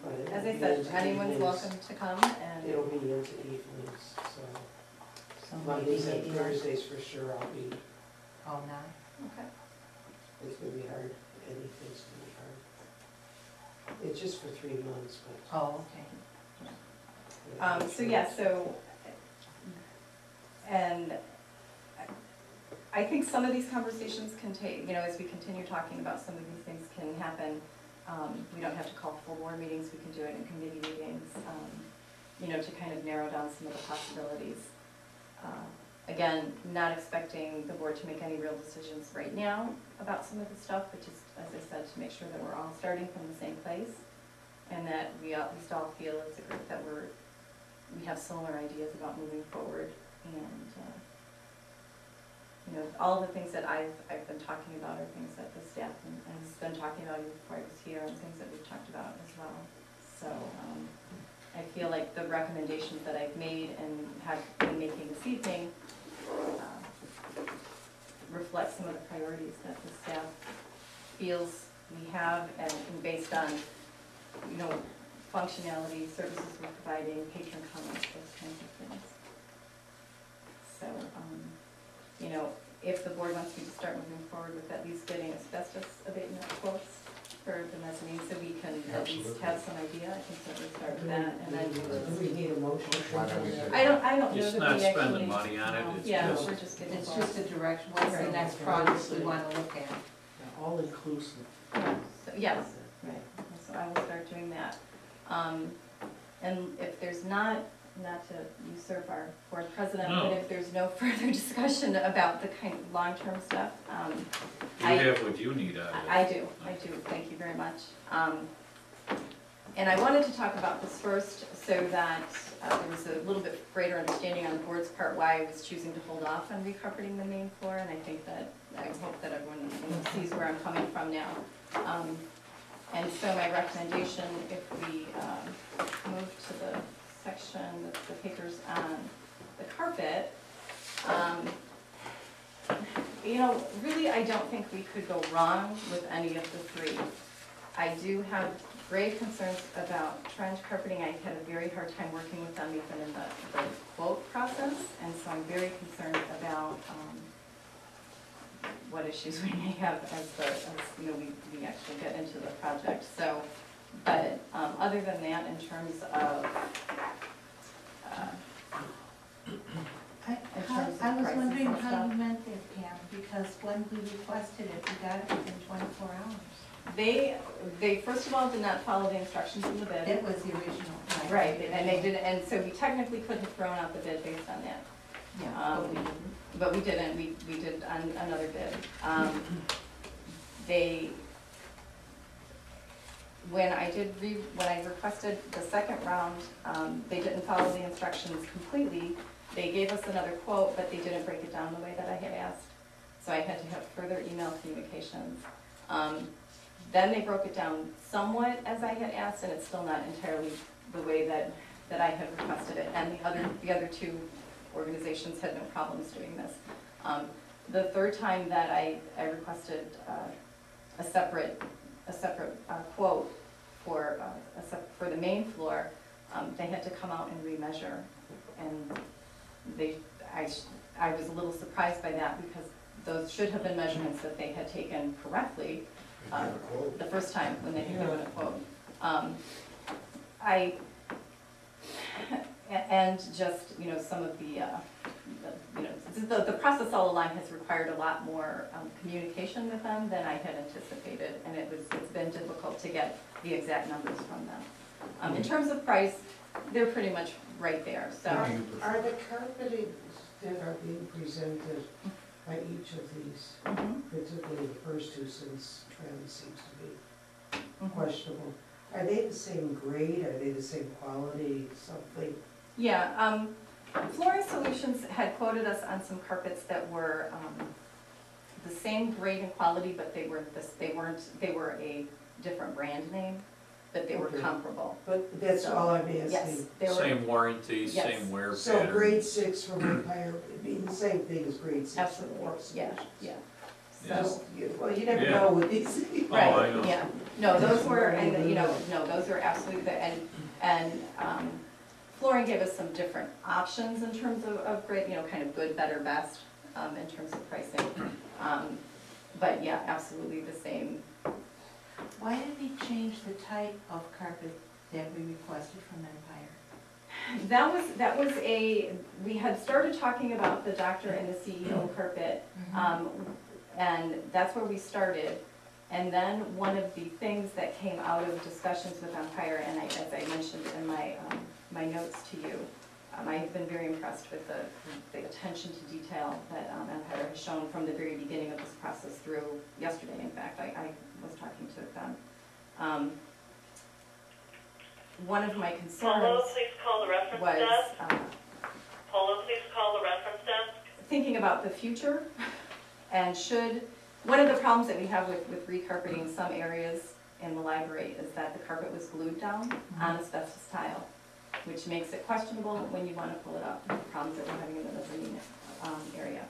But it'll As I be said, into anyone's evenings. welcome to come and. It'll be into evenings, so So Mondays and maybe like Thursdays for sure I'll be, all night. Okay. it's gonna be hard, anything's gonna be hard. It's just for 3 months, but. Oh, okay. So yeah, so, and I think some of these conversations can take, you know, as we continue talking about some of these things can happen. We don't have to call full board meetings, we can do it in committee meetings, you know, to kind of narrow down some of the possibilities. Again, not expecting the board to make any real decisions right now about some of the stuff, but just, as I said, to make sure that we're all starting from the same place and that we at least all feel as a group that we have similar ideas about moving forward. And, you know, all the things that I've been talking about are things that the staff has been talking about even before I was here, and things that we've talked about as well. So, I feel like the recommendations that I've made and have been making this evening reflect some of the priorities that the staff feels we have, and based on, you know, functionality, services we're providing, patron comments, those kinds of things. So, you know, if the board wants me to start moving forward with at least getting asbestos abatement quotes for the mezzanine, so we can at least Absolutely. have some idea, I can certainly start with that, and then. Do we need a motion? Why don't we do I don't know It's that not we actually. spending money on it, it's Yeah, just- we're just getting. It's just a direction, what's the Right. next project we wanna look at? Yeah, all inclusive. So, yes, right, so I will start doing that. And if there's not to usurp our board president, No. but if there's no further discussion about the kind of long-term stuff, You have what you need out of it. I do, thank you very much. And I wanted to talk about this first so that there was a little bit greater understanding on the board's part why I was choosing to hold off on recarpeting the main floor, and I think that, I hope that everyone sees where I'm coming from now. And so my recommendation, if we move to the section, the papers on the carpet, you know, really, I don't think we could go wrong with any of the three. I do have grave concerns about trench carpeting. I had a very hard time working with them even in the quote process, and so I'm very concerned about what issues we may have as you know, we actually get into the project. So, but other than that, in terms of I was prices wondering and how stuff. you meant that, Pam, because when we requested it, we got it within 24 hours. They first of all did not follow the instructions in the bid. It was the original. Right, and they did, and so we technically could have thrown out the bid based on that. Yeah, but we didn't. But we didn't, we did another bid. When I requested the second round, they didn't follow the instructions completely. They gave us another quote, but they didn't break it down the way that I had asked. So I had to have further email communications. Then they broke it down somewhat as I had asked, and it's still not entirely the way that I had requested it. And the other two organizations had no problems doing this. The third time that I requested a separate quote for the main floor, they had to come out and remeasure. And I was a little surprised by that because those should have been measurements that they had taken correctly the first time when they had given a quote. And just, you know, some of the process all along has required a lot more communication with them than I had anticipated, and it's been difficult to get the exact numbers from them. In terms of price, they're pretty much right there, so. Are the carpetings that are being presented by each of these, particularly the first two, since trend seems to be questionable, are they the same grade, are they the same quality, something? Yeah, Flooring Solutions had quoted us on some carpets that were the same grade and quality, but they were a different brand name. but they were Okay. comparable. But that's all I'm asking. Yes, they were, Same warranty, Yes. same wear So pattern. grade 6 from Empire would be the same thing as grade 6 from absolutely, yeah, workstations. yeah. Yeah. So, Well, you never Yeah. know with these. Oh, I right, know. yeah. No, those were, and, you know, no, those were absolutely, and Flooring gave us some different options in terms of grade, you know, kind of good, better, best, in terms of pricing. But yeah, absolutely the same. Why did we change the type of carpet that we requested from Empire? That was we had started talking about the doctor and the CEO carpet, and that's where we started. And then one of the things that came out of discussions with Empire, and as I mentioned in my notes to you, I've been very impressed with the attention to detail that Empire has shown from the very beginning of this process through yesterday. In fact, I was talking to them. One of my concerns Polo, please call the reference was desk. Polo, please call the reference desk. thinking about the future, and one of the problems that we have with recarpeting some areas in the library is that the carpet was glued down on asbestos tile, which makes it questionable when you want to pull it up, the problems that we're having in the mezzanine area.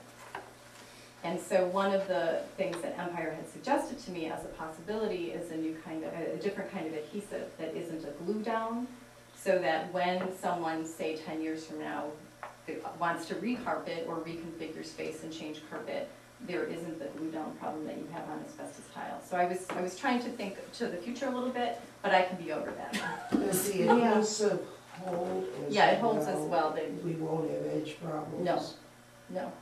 And so one of the things that Empire had suggested to me as a possibility is a different kind of adhesive that isn't a glue down, so that when someone, say 10 years from now, wants to recarpet or reconfigure space and change carpet, there isn't the glue down problem that you have on asbestos tile. So I was trying to think to the future a little bit, but I can be over that. Does the adhesive hold as well? Yeah, it holds as well. We won't have edge problems? No.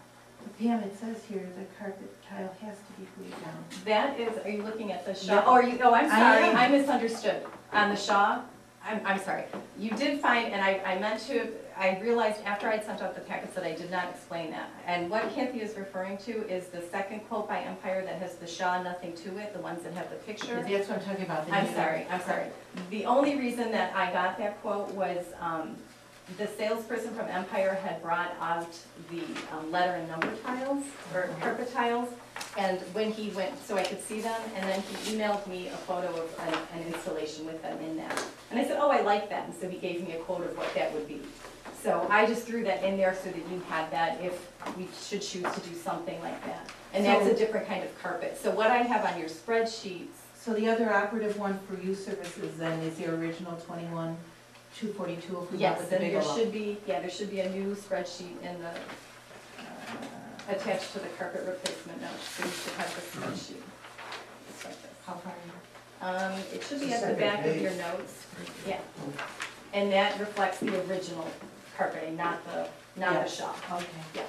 Pam, it says here the carpet tile has to be glued down. That is, are you looking at the Shaw? Yeah. Oh, I'm I sorry, am. I misunderstood. On the Shaw, I'm sorry. You did find, and I meant to, I realized after I'd sent out the packets that I did not explain that. And what Kathy is referring to is the second quote by Empire that has the Shaw, nothing to it, the ones that have the picture. That's what I'm talking about. the I'm new- sorry. The only reason that I got that quote was the salesperson from Empire had brought out the letter and number tiles, or carpet tiles, and when he went, so I could see them, and then he emailed me a photo of an installation with them in that. And I said, oh, I like that, and so he gave me a quote of what that would be. So I just threw that in there so that you had that if we should choose to do something like that. And that's a different kind of carpet. So what I have on your spreadsheets, So the other operative one for youth services then is the original 21-242 if we went yes, with the and there Bigelow. there should be a new spreadsheet in the, attached to the carpet replacement notes. So you should have the spreadsheet. Just like this. How far are you? It should be It's at the the back second of your page. notes, yeah. And that reflects the original carpeting, not the Yes. Shaw. Okay. Yeah,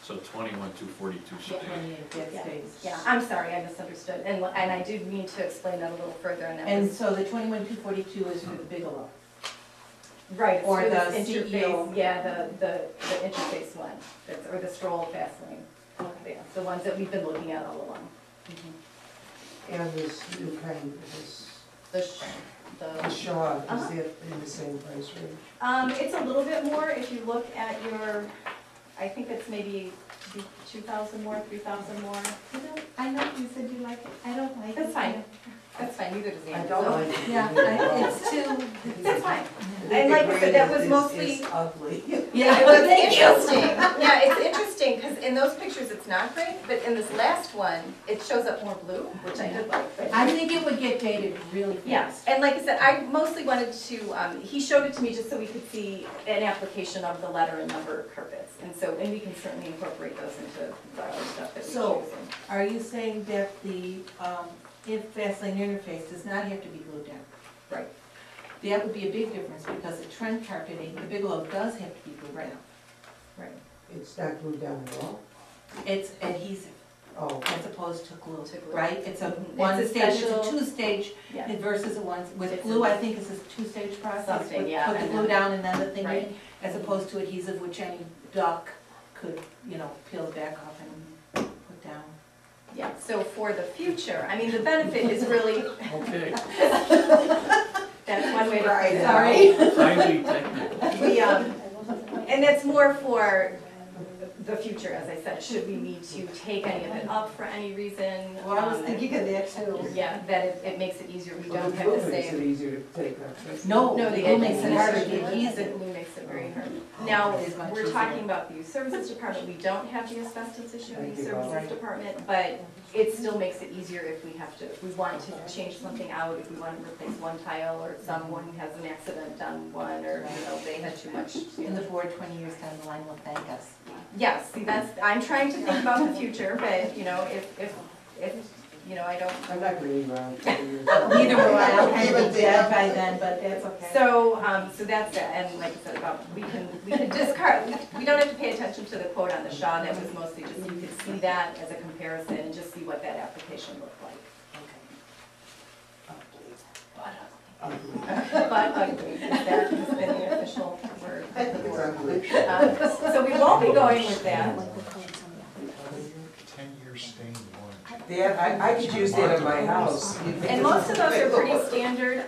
So 21-242 Yeah. stays. 28, that yeah, stays. yeah. I'm sorry, I misunderstood, and I did mean to explain that a little further, and that And was, so the 21-242 is for the Bigelow. right, it's or for this the interface, CEO. yeah, the interface one, or the stroll fast lane. Yeah, the ones that we've been looking at all along. And this new kind, this The Shaw, is Uh-huh. it in the same price range? It's a little bit more if you look at your, I think it's maybe 2,000 more, 3,000 more. I know you said you like it, I don't like it. That's fine. That's fine, neither does I Ann. don't so- like it. Yeah, it's too. That's fine. The And like I said, that was graded mostly- is ugly. Yeah, it was interesting. Yeah, it's interesting, because in those pictures, it's not great, but in this last one, it shows up more blue, which I did like. But I think it would get dated really yeah, fast. and like I said, I mostly wanted to, he showed it to me just so we could see an application of the letter and number carpets. And we can certainly incorporate those into the other stuff that we So- choose. Are you saying that the, if fast lane interface does not have to be glued down? Right. That would be a big difference, because the trend carpeting, the Bigelow does have to be glued down. Right. It's not glued down at all? It's adhesive Oh, as opposed to glue, To glue. right? It's a Mhm. one It's a stage, it's special- a two-stage Yeah. versus a one, with It's glue, a- I think it's a two-stage process. Something, Put- yeah, Put the and glue then- down and then the thing Right. in, as opposed to adhesive, which any duck could, peel the back off and put down. Yeah, so for the future, I mean, the benefit is really, Okay, that's one way to, Right. sorry. highly technical. And that's more for the future, as I said, should we need to take any of it up for any reason. Well, I was thinking of that too. Yeah, that it makes it easier, we Well, don't the have to glue makes it say. easier to take off. No, No, the the glue makes it harder the to adhesive. The glue makes it very hard. Now, It is much we're easier. talking about the youth services department, we don't have the asbestos issue in Thank the you, services Bob. department, but it still makes it easier if we have to, if we want to change something out, if we want to replace one tile, or someone has an accident on one, or, you know, they had too much. And the board 20 years down the line will thank us. Yes, see, I'm trying to think about the future, but, you know, if, you know, I don't. I'm not gonna be around 20 years. Neither will I, I'll kind Even of be dead by then, but that's okay. So that's it, and like I said, about, we can discard, we don't have to pay attention to the quote on the Shaw, that was mostly just, you could see that as a comparison and just see what that application looked like. But ugly, that has been the official word I of the think it's board. ugly. So we won't be going with that. 10-year stain warranty. Yeah, I could use that in my house. And most of those are pretty standard,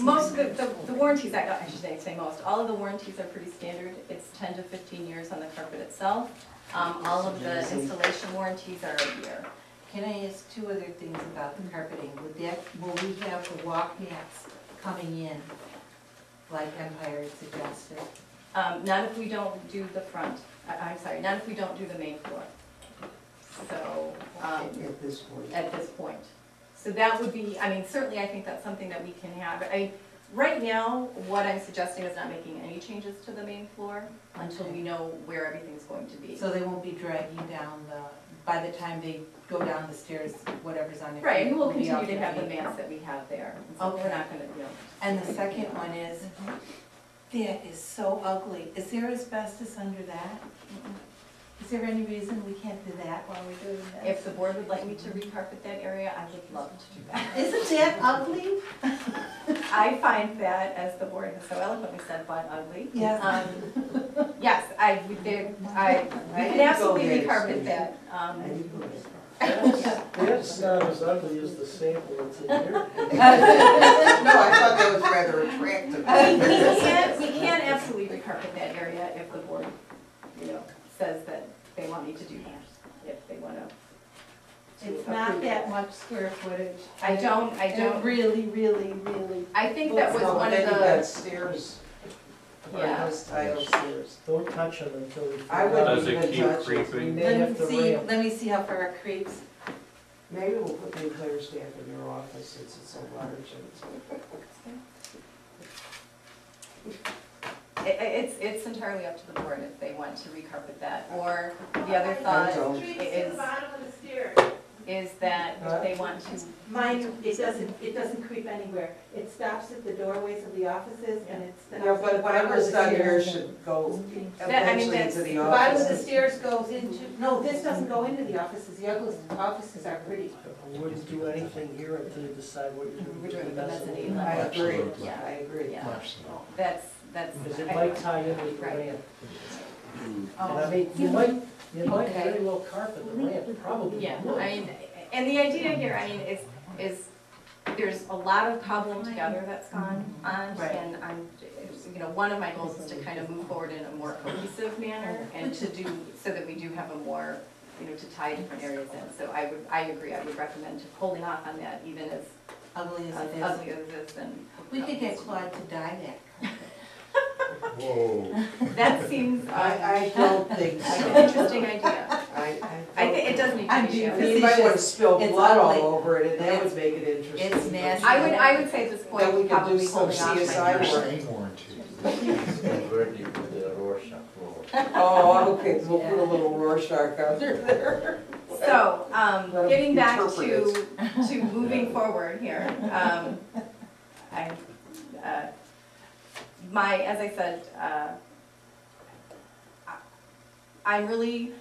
most of the warranties, I should say most, all of the warranties are pretty standard. It's 10 to 15 years on the carpet itself. All of the installation warranties are a year. Can I ask two other things about the carpeting? Will we have the walk mats coming in, like Empire had suggested? Not if we don't do the front, I'm sorry, not if we don't do the main floor. So, At this point. at this point. So that would be, I mean, certainly I think that's something that we can have. Right now, what I'm suggesting is not making any changes to the main floor until we know where everything's going to be. So they won't be dragging down by the time they go down the stairs, whatever's on their feet. Right, and we'll will be off continue to their have the feet. mats that we have there. So we're Okay. not gonna, you know. And the second one is, that is so ugly. Is there asbestos under that? Is there any reason we can't do that while we're doing this? If the board would like me to recarpet that area, I would love to do that. Isn't that ugly? I find that, as the board has so eloquently said, but ugly. Yes. Yes, we can absolutely recarpet that. That's not as ugly as the sample that's in here. No, I thought that was rather attractive. We can absolutely recarpet that area if the board, you know, says that they want me to do that, if they want to. It's not that much square footage. I don't, Really. I think that was No, one of then you got the, stairs. Yeah. Those tile stairs. Don't touch them until we. I Does wouldn't it even keep touch it. creeping? We may have to ramp. Let me see how far it creeps. Maybe we'll put the entire staff in your office since it's so large and it's entirely up to the board if they want to recarpet that, or the other I thought don't. is that if they want to. Mine, it doesn't creep anywhere. It stops at the doorways of the offices and it's. Yeah, but whatever's done here should go eventually into the The bottom of the office. stairs goes into, no, this doesn't go into the offices. The offices are pretty. I wouldn't do anything here until you decide what you're doing. We're doing the mezzanine I level. agree, Yeah. I agree. Yeah, Absolutely. that's. Because it might tie in with the Right. ramp. And Oh. I mean, you might Okay. very well carpet the ramp, probably Yeah, would. I mean, and the idea here, I mean, is there's a lot of cobbling together that's gone on, Right. and you know, one of my goals is to kind of move forward in a more cohesive manner, and to do, so that we do have a more, you know, to tie different areas in. So I agree, I would recommend holding off on that, even as Ugly as it ugly is. as it is, and. We could get Claude to dye that carpet. Whoa. That seems, I don't think like so. an interesting idea. I I think it does need to I'm be being shared. You might want to spill It's blood all ugly. over it, and that It's- would make it interesting. it's nasty. I would say at this Then point, we could do probably some holding off. CSI Your work. stain warranty. Oh, okay, we'll put a little Rorschach under there. So, Let 'em getting back interpret to moving forward here, as I said, I'm really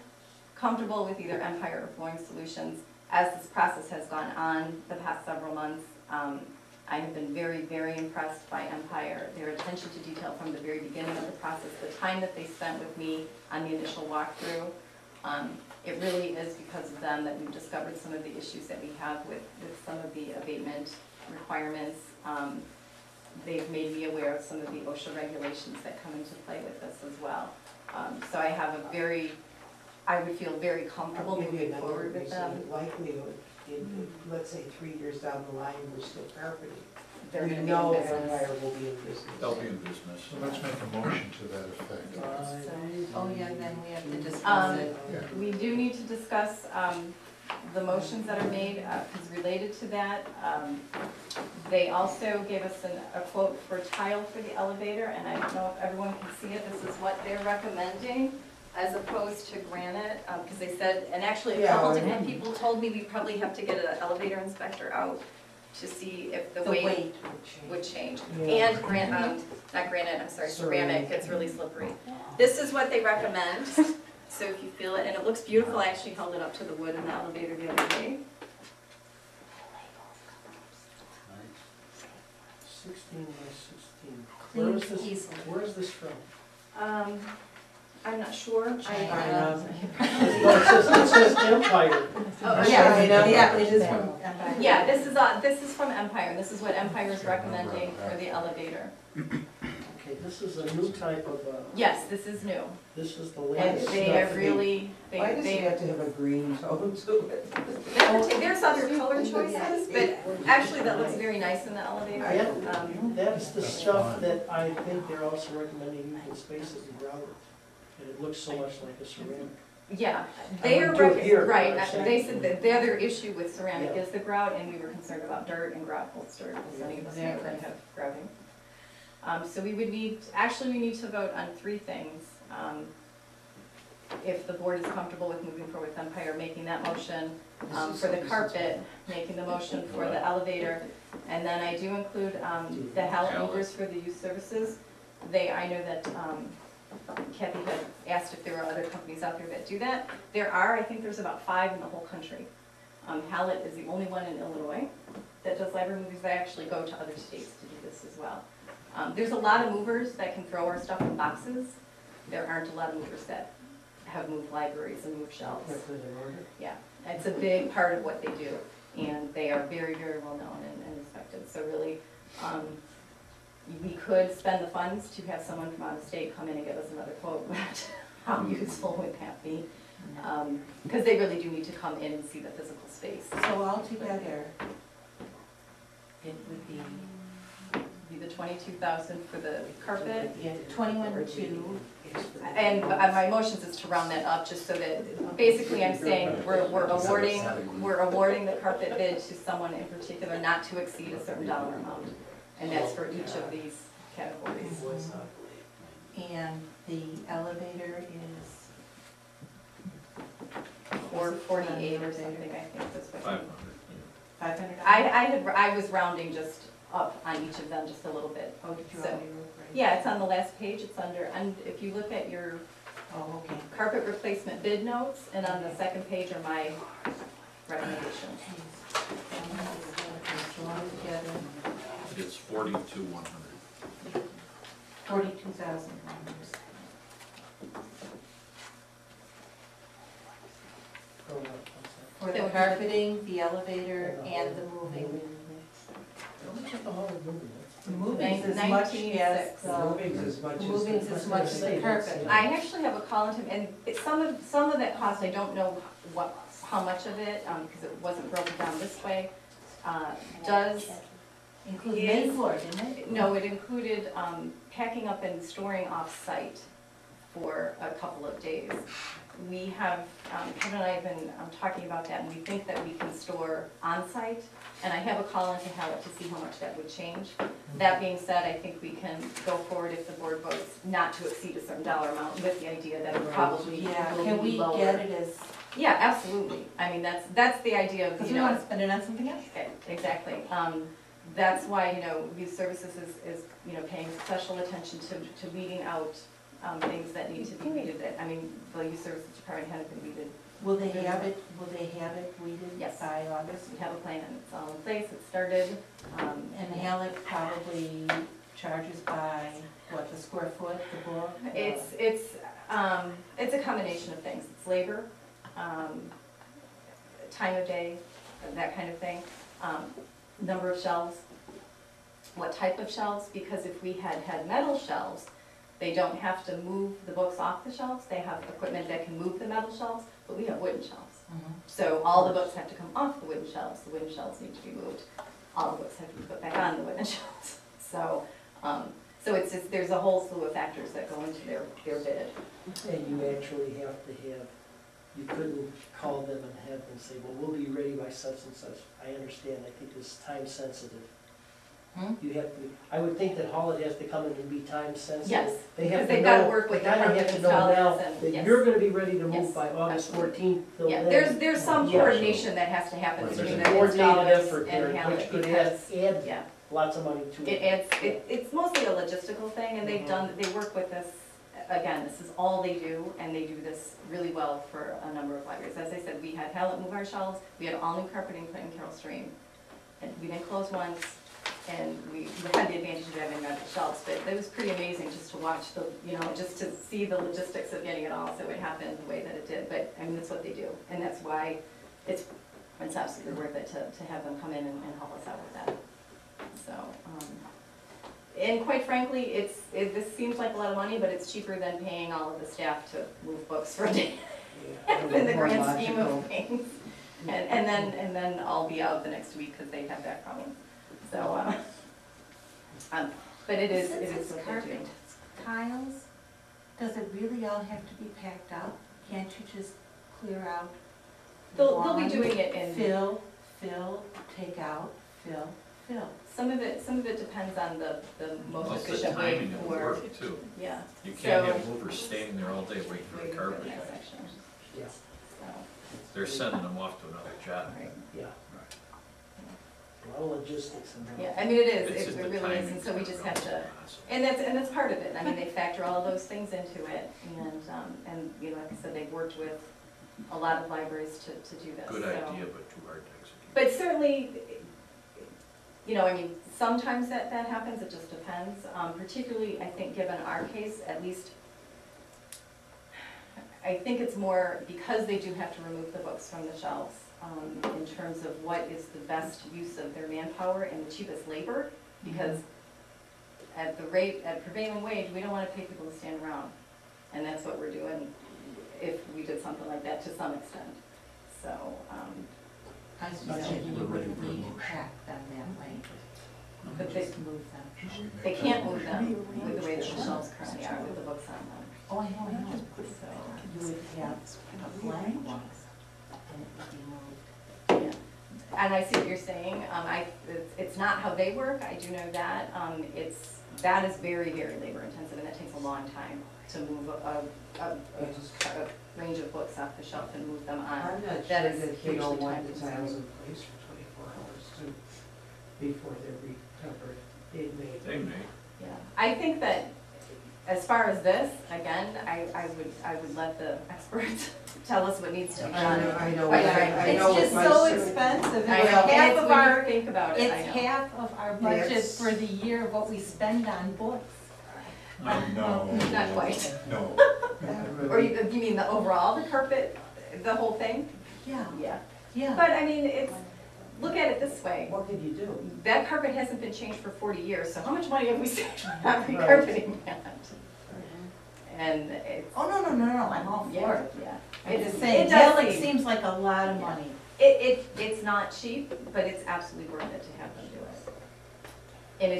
comfortable with either Empire or Flooring Solutions. As this process has gone on the past several months, I have been very, very impressed by Empire, their attention to detail from the very beginning of the process, the time that they spent with me on the initial walkthrough. It really is because of them that we've discovered some of the issues that we have with some of the abatement requirements. They've made me aware of some of the OSHA regulations that come into play with this as well. So I have a very I would feel very I'll comfortable give you moving another forward with reason. them. Likelihood, let's say 3 years down the line, we're still carpeting. They're We gonna be know in business. Empire will be in business. They'll be in business. So let's make a motion to that effect. Oh, yeah, then we have to discuss Um, it. Yeah. We do need to discuss the motions that are made, because related to that, they also gave us a quote for tile for the elevator, and I don't know if everyone can see it, this is what they're recommending, as opposed to granite, because they said, and actually a couple Yeah. different people told me we probably have to get an elevator inspector out to see if the The weight weight would change. Yeah. And not granite, I'm sorry, ceramic Ceramic. gets really slippery. This is what they recommend, so if you feel it, and it looks beautiful, I actually held it up to the wood in the elevator the other day. 16 by 16. Clean Where is this, easily. where is this from? I'm not sure. China. No, it says Empire. Oh, Yeah, yeah. yeah, it is from Empire. Yeah, this is from Empire, and this is what Empire is recommending for the elevator. Okay, this is a new type of, Yes, this is new, this is the and latest they stuff. are really, Why does it they, have to have a green tone to it? there's other color choices, but actually that looks very nice in the elevator. Yeah, that's the stuff that I think they're also recommending using spaces and grout. And it looks so much like a ceramic. Yeah, they I are, would do it here, right, I'm saying. they said that the other issue with ceramic Yeah. is the grout, and we were concerned about dirt, and grout holds dirt, so any of us know that have grouting. So we would need, actually, we need to vote on 3 things. If the board is comfortable with moving forward with Empire, making that motion, for the carpet, making the motion for the elevator, and then I do include, the Hallett movers for the youth services. I know that, Kathy had asked if there were other companies out there that do that. There are, I think there's about 5 in the whole country. Hallett is the only one in Illinois that does library movers. They actually go to other states to do this as well. There's a lot of movers that can throw our stuff in boxes. There aren't a lot of movers that have moved libraries and moved shelves. Yeah, it's a big part of what they do, and they are very, very well known and respected. So really, we could spend the funds to have someone from out of state come in and give us another quote, but how useful would that be? Because they really do need to come in and see the physical space. So altogether, it would be Be the 22,000 for the carpet. 21,200. And my motions is to round that up, just so that, basically I'm saying, we're awarding the carpet bid to someone in particular, not to exceed a certain dollar amount. And that's for each of these categories. And the elevator is 448 or something, I think that's what. 500. $500. I was rounding just up on each of them just a little bit. Oh, did you So, already look right? yeah, it's on the last page, it's under, and if you look at your Oh, okay. carpet replacement bid notes, and on the second page are my recommendations. Drawn together, It's 42,100. 42,000. For the carpeting, the elevator, and the moving. How much is the hall moving? The moving's as much as, Moving's as much as. moving's as much as the carpet. I actually have a call into, and some of that cost, I don't know how much of it, because it wasn't broken down this way, does, Include Yes. main floor, didn't it? no, it included packing up and storing off-site for a couple of days. We have, Kevin and I have been talking about that, and we think that we can store on-site, and I have a call into Hallett to see how much that would change. That being said, I think we can go forward if the board votes not to exceed a certain dollar amount, with the idea that it probably Yeah, will can be we lower. get it as, Yeah, absolutely. I mean, that's the idea of, because you we know. want to spend it on something else. Exactly. That's why, you know, youth services is, you know, paying special attention to weeding out things that need to be weeded. I mean, the youth services department hasn't been weeded. Will they have it weeded Yes. by August? We have a plan, it's all in place, it started. And Hallett probably charges by, what, the square foot, the book? It's a combination of things. It's labor, time of day, that kind of thing. Number of shelves, what type of shelves, because if we had metal shelves, They don't have to move the books off the shelves, they have equipment that can move the metal shelves, but we have wooden shelves. So all the books have to come off the wooden shelves need to be moved, all the books have to be put back on the wooden shelves. So, so it's just, there's a whole slew of factors that go into their bid. And you actually have to have, you couldn't call them and have them say, well, we'll be ready by such and such. I understand, I think it's time sensitive. You have to, I would think that Holiday has to come in and be time sensitive. Yes, They have because to they've got to know, work with they kinda have to department know now installers and, that yes. you're gonna be ready to Yes, move by August absolutely. 14th till Yeah, then. there's some Yeah. coordination that has to happen Right, between there's the a Coordinated installers effort and there, Hamlet which could because, add yeah, lots of money to it adds, it's mostly a logistical thing and they've done, they work with this, again, this is all they do and they do this really well for a number of libraries. As I said, we had Hamlet move our shelves, we had all new carpeting put in Carroll Stream, and we didn't close once, and we had the advantage of having metal shelves, but it was pretty amazing just to watch the, you know, just to see the logistics of getting it all, so it happened the way that it did, but, I mean, that's what they do, and that's why it's absolutely worth it to have them come in and help us out with that. So, and quite frankly, this seems like a lot of money, but it's cheaper than paying all of the staff to move books for a day, in the grand scheme of things. And then I'll be out the next week, because they have back problems. So, but it is Since it's what they're doing. carpet tiles, does it really all have to be packed up? Can't you just clear out? They'll be lawn, doing it in, Fill, take out, fill. some of it depends on the most Plus the efficient way timing of for, work too. yeah. You can't So- have movers standing there all day waiting for the Waiting for carpet. the next section, Yeah, so, They're sending them off to another job. right. yeah. A lot of logistics in that. Yeah, I mean, it is, It's it just the really is, and timing's so we not just real have to, possible. and that's part of it, I mean, they factor all of those things into it, and, you know, like I said, they've worked with a lot of libraries to do this, Good so. idea, but too hard to execute. But certainly, you know, I mean, sometimes that happens, it just depends, particularly, I think, given our case, at least, I think it's more, because they do have to remove the books from the shelves, in terms of what is the best use of their manpower and the cheapest labor, because at the rate, at prevailing wage, we don't wanna pay people to stand around, and that's what we're doing if we did something like that to some extent, so, I was just thinking you wouldn't need to pack them that way, but they, just move them. they can't move them with the way the shelves currently are with the books on them, Oh, I know, so. You would have a blank one, and it would be moved. And I see what you're saying, it's not how they work, I do know that, that is very, very labor intensive, and that takes a long time to move a range of books off the shelf and move them on. I'm not That sure is that they don't hugely want the time-consuming. tiles in place for 24 hours too, before they're recovered. They may. Yeah, I think that as far as this, again, I would let the experts tell us what needs to be done. I know, Quite I frankly. know It's with just my so son- expensive, I it's know, and half it's of when you our, think about it, I it's know. half of our budget Yes. for the year of what we spend on books. No. Not quite. No. Or you mean the overall, the carpet, the whole thing? Yeah, Yeah. yeah. But I mean, look at it this way. What could you do? That carpet hasn't been changed for 40 years, so how much money have we saved on recarpeting that? And it's, Oh, no, I'm all for yeah, it. yeah. I'm It just is- saying, it does Delek seem- seems like a lot of Yeah. money. It's not cheap, but it's absolutely worth it to have them do it. And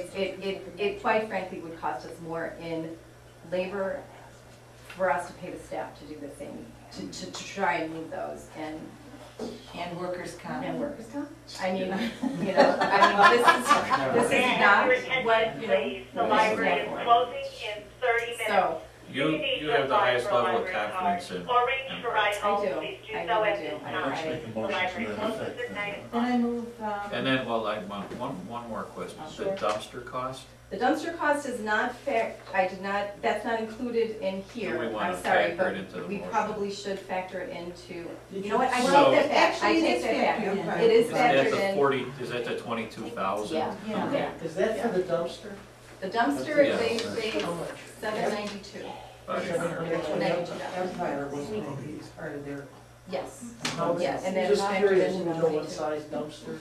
it quite frankly would cost us more in labor for us to pay the staff to do the same, to try and move those And workers' comp. and workers' comp. I mean, you know, this is May I not have your attention, what, you know. please? The what library it's is for. closing in 30 minutes. So, You have the highest level of confidence in. Or arrange for ride I home, do. please do I so really at do. this I time. Let's make a The motion library to that closes effect. at 9 Then o'clock. I move, And then, well, I want one more question. The Sure. dumpster cost? the dumpster cost is not that's not included in here. Do we wanna I'm sorry, factor but it into the we motion? probably should factor it into, Did you know what, I So- take that back, I Actually, it take is that back. factored in. It is Is that factored the in. 40, is that the 22,000? Yeah, Yeah. yeah. Is that for the dumpster? The dumpster, Yeah. they, How much? $792, About Empire was maybe part of their, yes. How Yeah, much? and then Just factored curious, into you the know what 22. size dumpster?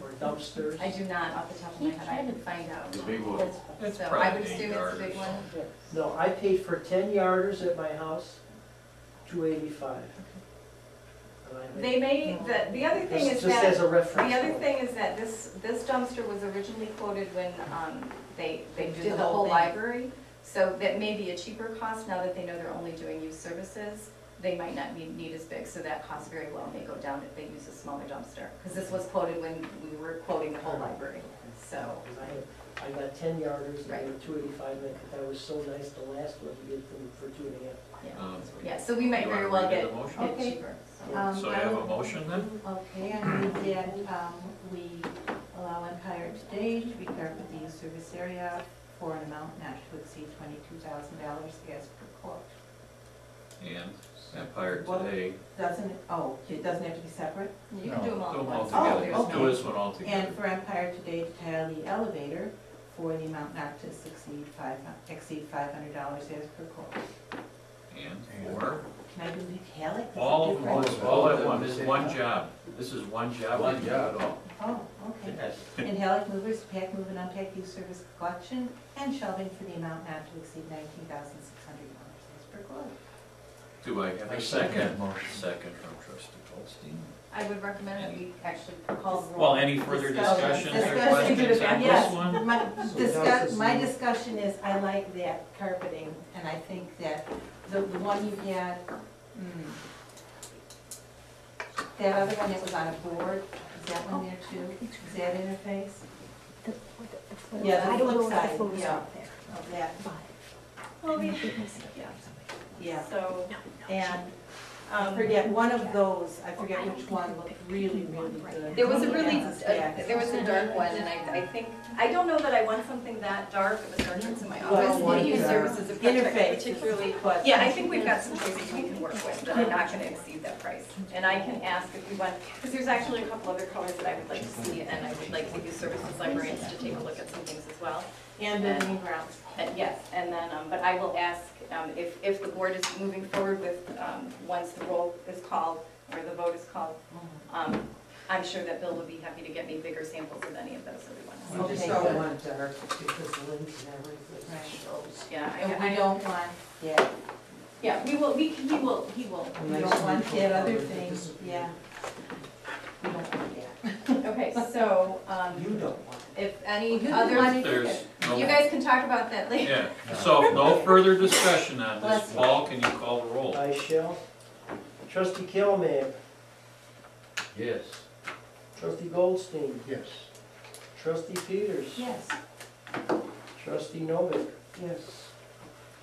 Or dumpsters? I do not off the top of my head, I can find out. The big one. That's It's So I probably would 8 assume it's yards a big or one. so. No, I paid for 10 yarders at my house, $285. And I They may, the other thing is Just as that, a reference. the other thing is that this dumpster was originally quoted when, they did did the the whole whole thing. library. So that may be a cheaper cost, now that they know they're only doing youth services, they might not need as big, so that cost very well may go down if they use a smaller dumpster. Because this was quoted when we were quoting the whole library, so. I got 10 yarders and they Right. were $285, and that was so nice the last one to get them for $2.50. Yeah, so we might You very wanna well read get the motion? it Okay. cheaper. So you have a motion then? Okay, I move that we allow Empire today to recarpet the youth service area for an amount not to exceed $22,000 as per quote. And Empire Well, today, Doesn't it, oh, it doesn't have to be separate? You can do them all do at them all once. together, Oh, let's do okay. this one all together. And for Empire today to tile the elevator for the amount not to exceed $500 as per quote. And for, Can I do metallic? Is it all of them, different? all at one, this is one job, this is one job. One we do job. it all. Oh, okay. Yes. And Halleck Movers to pack, move, and unpack youth service collection and shelving for the amount not to exceed $19,600 as per quote. Do I have I a second second? that motion. Second from trustee Goldstein. I would recommend that we actually call the roll. Well, any further discussions or Discussion. questions on Yes. this one? My discussion is, I like that carpeting, and I think that the one you had, that other one that was on a board, is that one there too? Is that interface? Yeah, the I don't know flip if the side, photos yeah. are up there. Of that, Well, we, yeah, yeah. so, And I forget, one of those, I forget which one, looked really, really good. there was a really, Yeah. there was a dark one, and I think, I don't know that I want something that dark, it was dark in my Well, office. one, The youth services are particularly, but. yeah, I think we've got some choices we can work with that are not gonna exceed that price. And I can ask if we want, because there's actually a couple other colors that I would like to see, and I would like the youth services librarians to take a look at some things as well. And building and grounds. And yes, and then, but I will ask if the board is moving forward with, once the roll is called, or the vote is called, I'm sure that Bill would be happy to get me bigger samples of any of those that we want We to just see. Okay. don't want dark because the links and everything Right. shows. Yeah, And I we don't want, yeah, yeah, we will, he will, we Nice don't want neutral that other color thing, disappear. yeah. We don't want that. okay, so, You don't want it. if any You other, want it. There's no. you guys can talk about that later. Yeah, so no further discussion on Bless this. you. Paul, can you call the roll? I shall. Trustee Kelman, Yes. trustee Goldstein, Yes. trustee Peters, Yes. trustee Novick, Yes.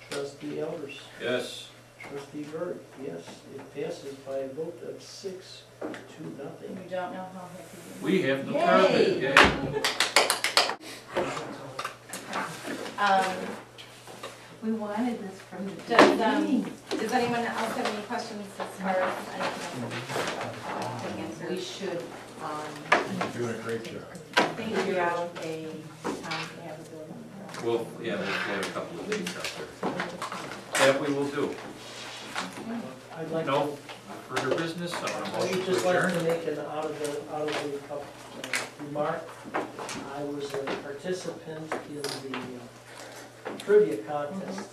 trustee Elders, Yes, trustee Berg, yes, it passes by a vote of 6-0. You don't know how happy we have the Yay. carpet, yay. We wanted this from the Does, beginning. Does anyone else have any questions as far as anything else? to answer? We should, You're doing a great job. figure out a time to have a building. We'll float a couple of these out there. That we will do. I'd like to, No further business, I want a I motion would to just like adjourn. to make an out of the cup remark. I was a participant in the trivia contest.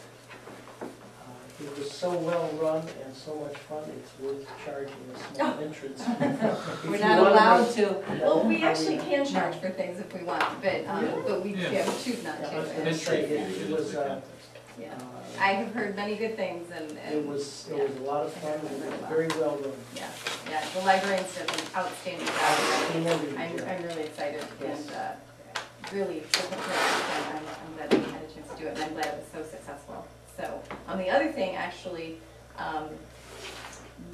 It was so well run and so much fun, it's worth charging a small entrance. If We're you not wanna allowed make- to. Well, we actually can charge for things if we want, but we, Yeah. yeah, we choose not Yeah, I was to. gonna Entry say, fee it is was, the contest. Yeah. uh, I have heard many good things and. it was a lot of fun, and very well run. Yeah, yeah, the librarians did an outstanding job. Outstanding. I'm really excited Yes. and really, I'm glad we had a chance to do it and I'm glad it was so successful. So, the other thing, actually,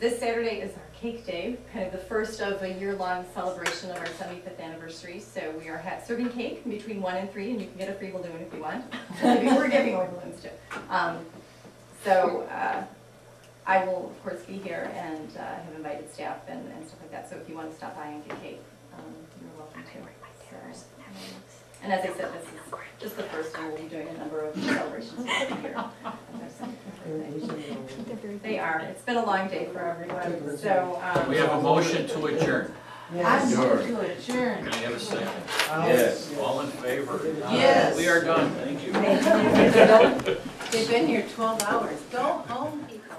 this Saturday is our cake day, kind of the first of a year-long celebration of our 75th anniversary. So we are serving cake between 1 and 3, and you can get a free balloon if you want. We're giving away balloons too. So I will, of course, be here and have invited staff and stuff like that. So if you want to stop by and get cake, you're welcome to. So, and as I said, this is just the first, and we'll be doing a number of celebrations throughout the year. They are. It's been a long day for everyone. So We have a motion to adjourn. I'm going to adjourn. Can I have a second? Yes, all in favor? Yes. We are done, thank you. They've been here 12 hours. Go home, people.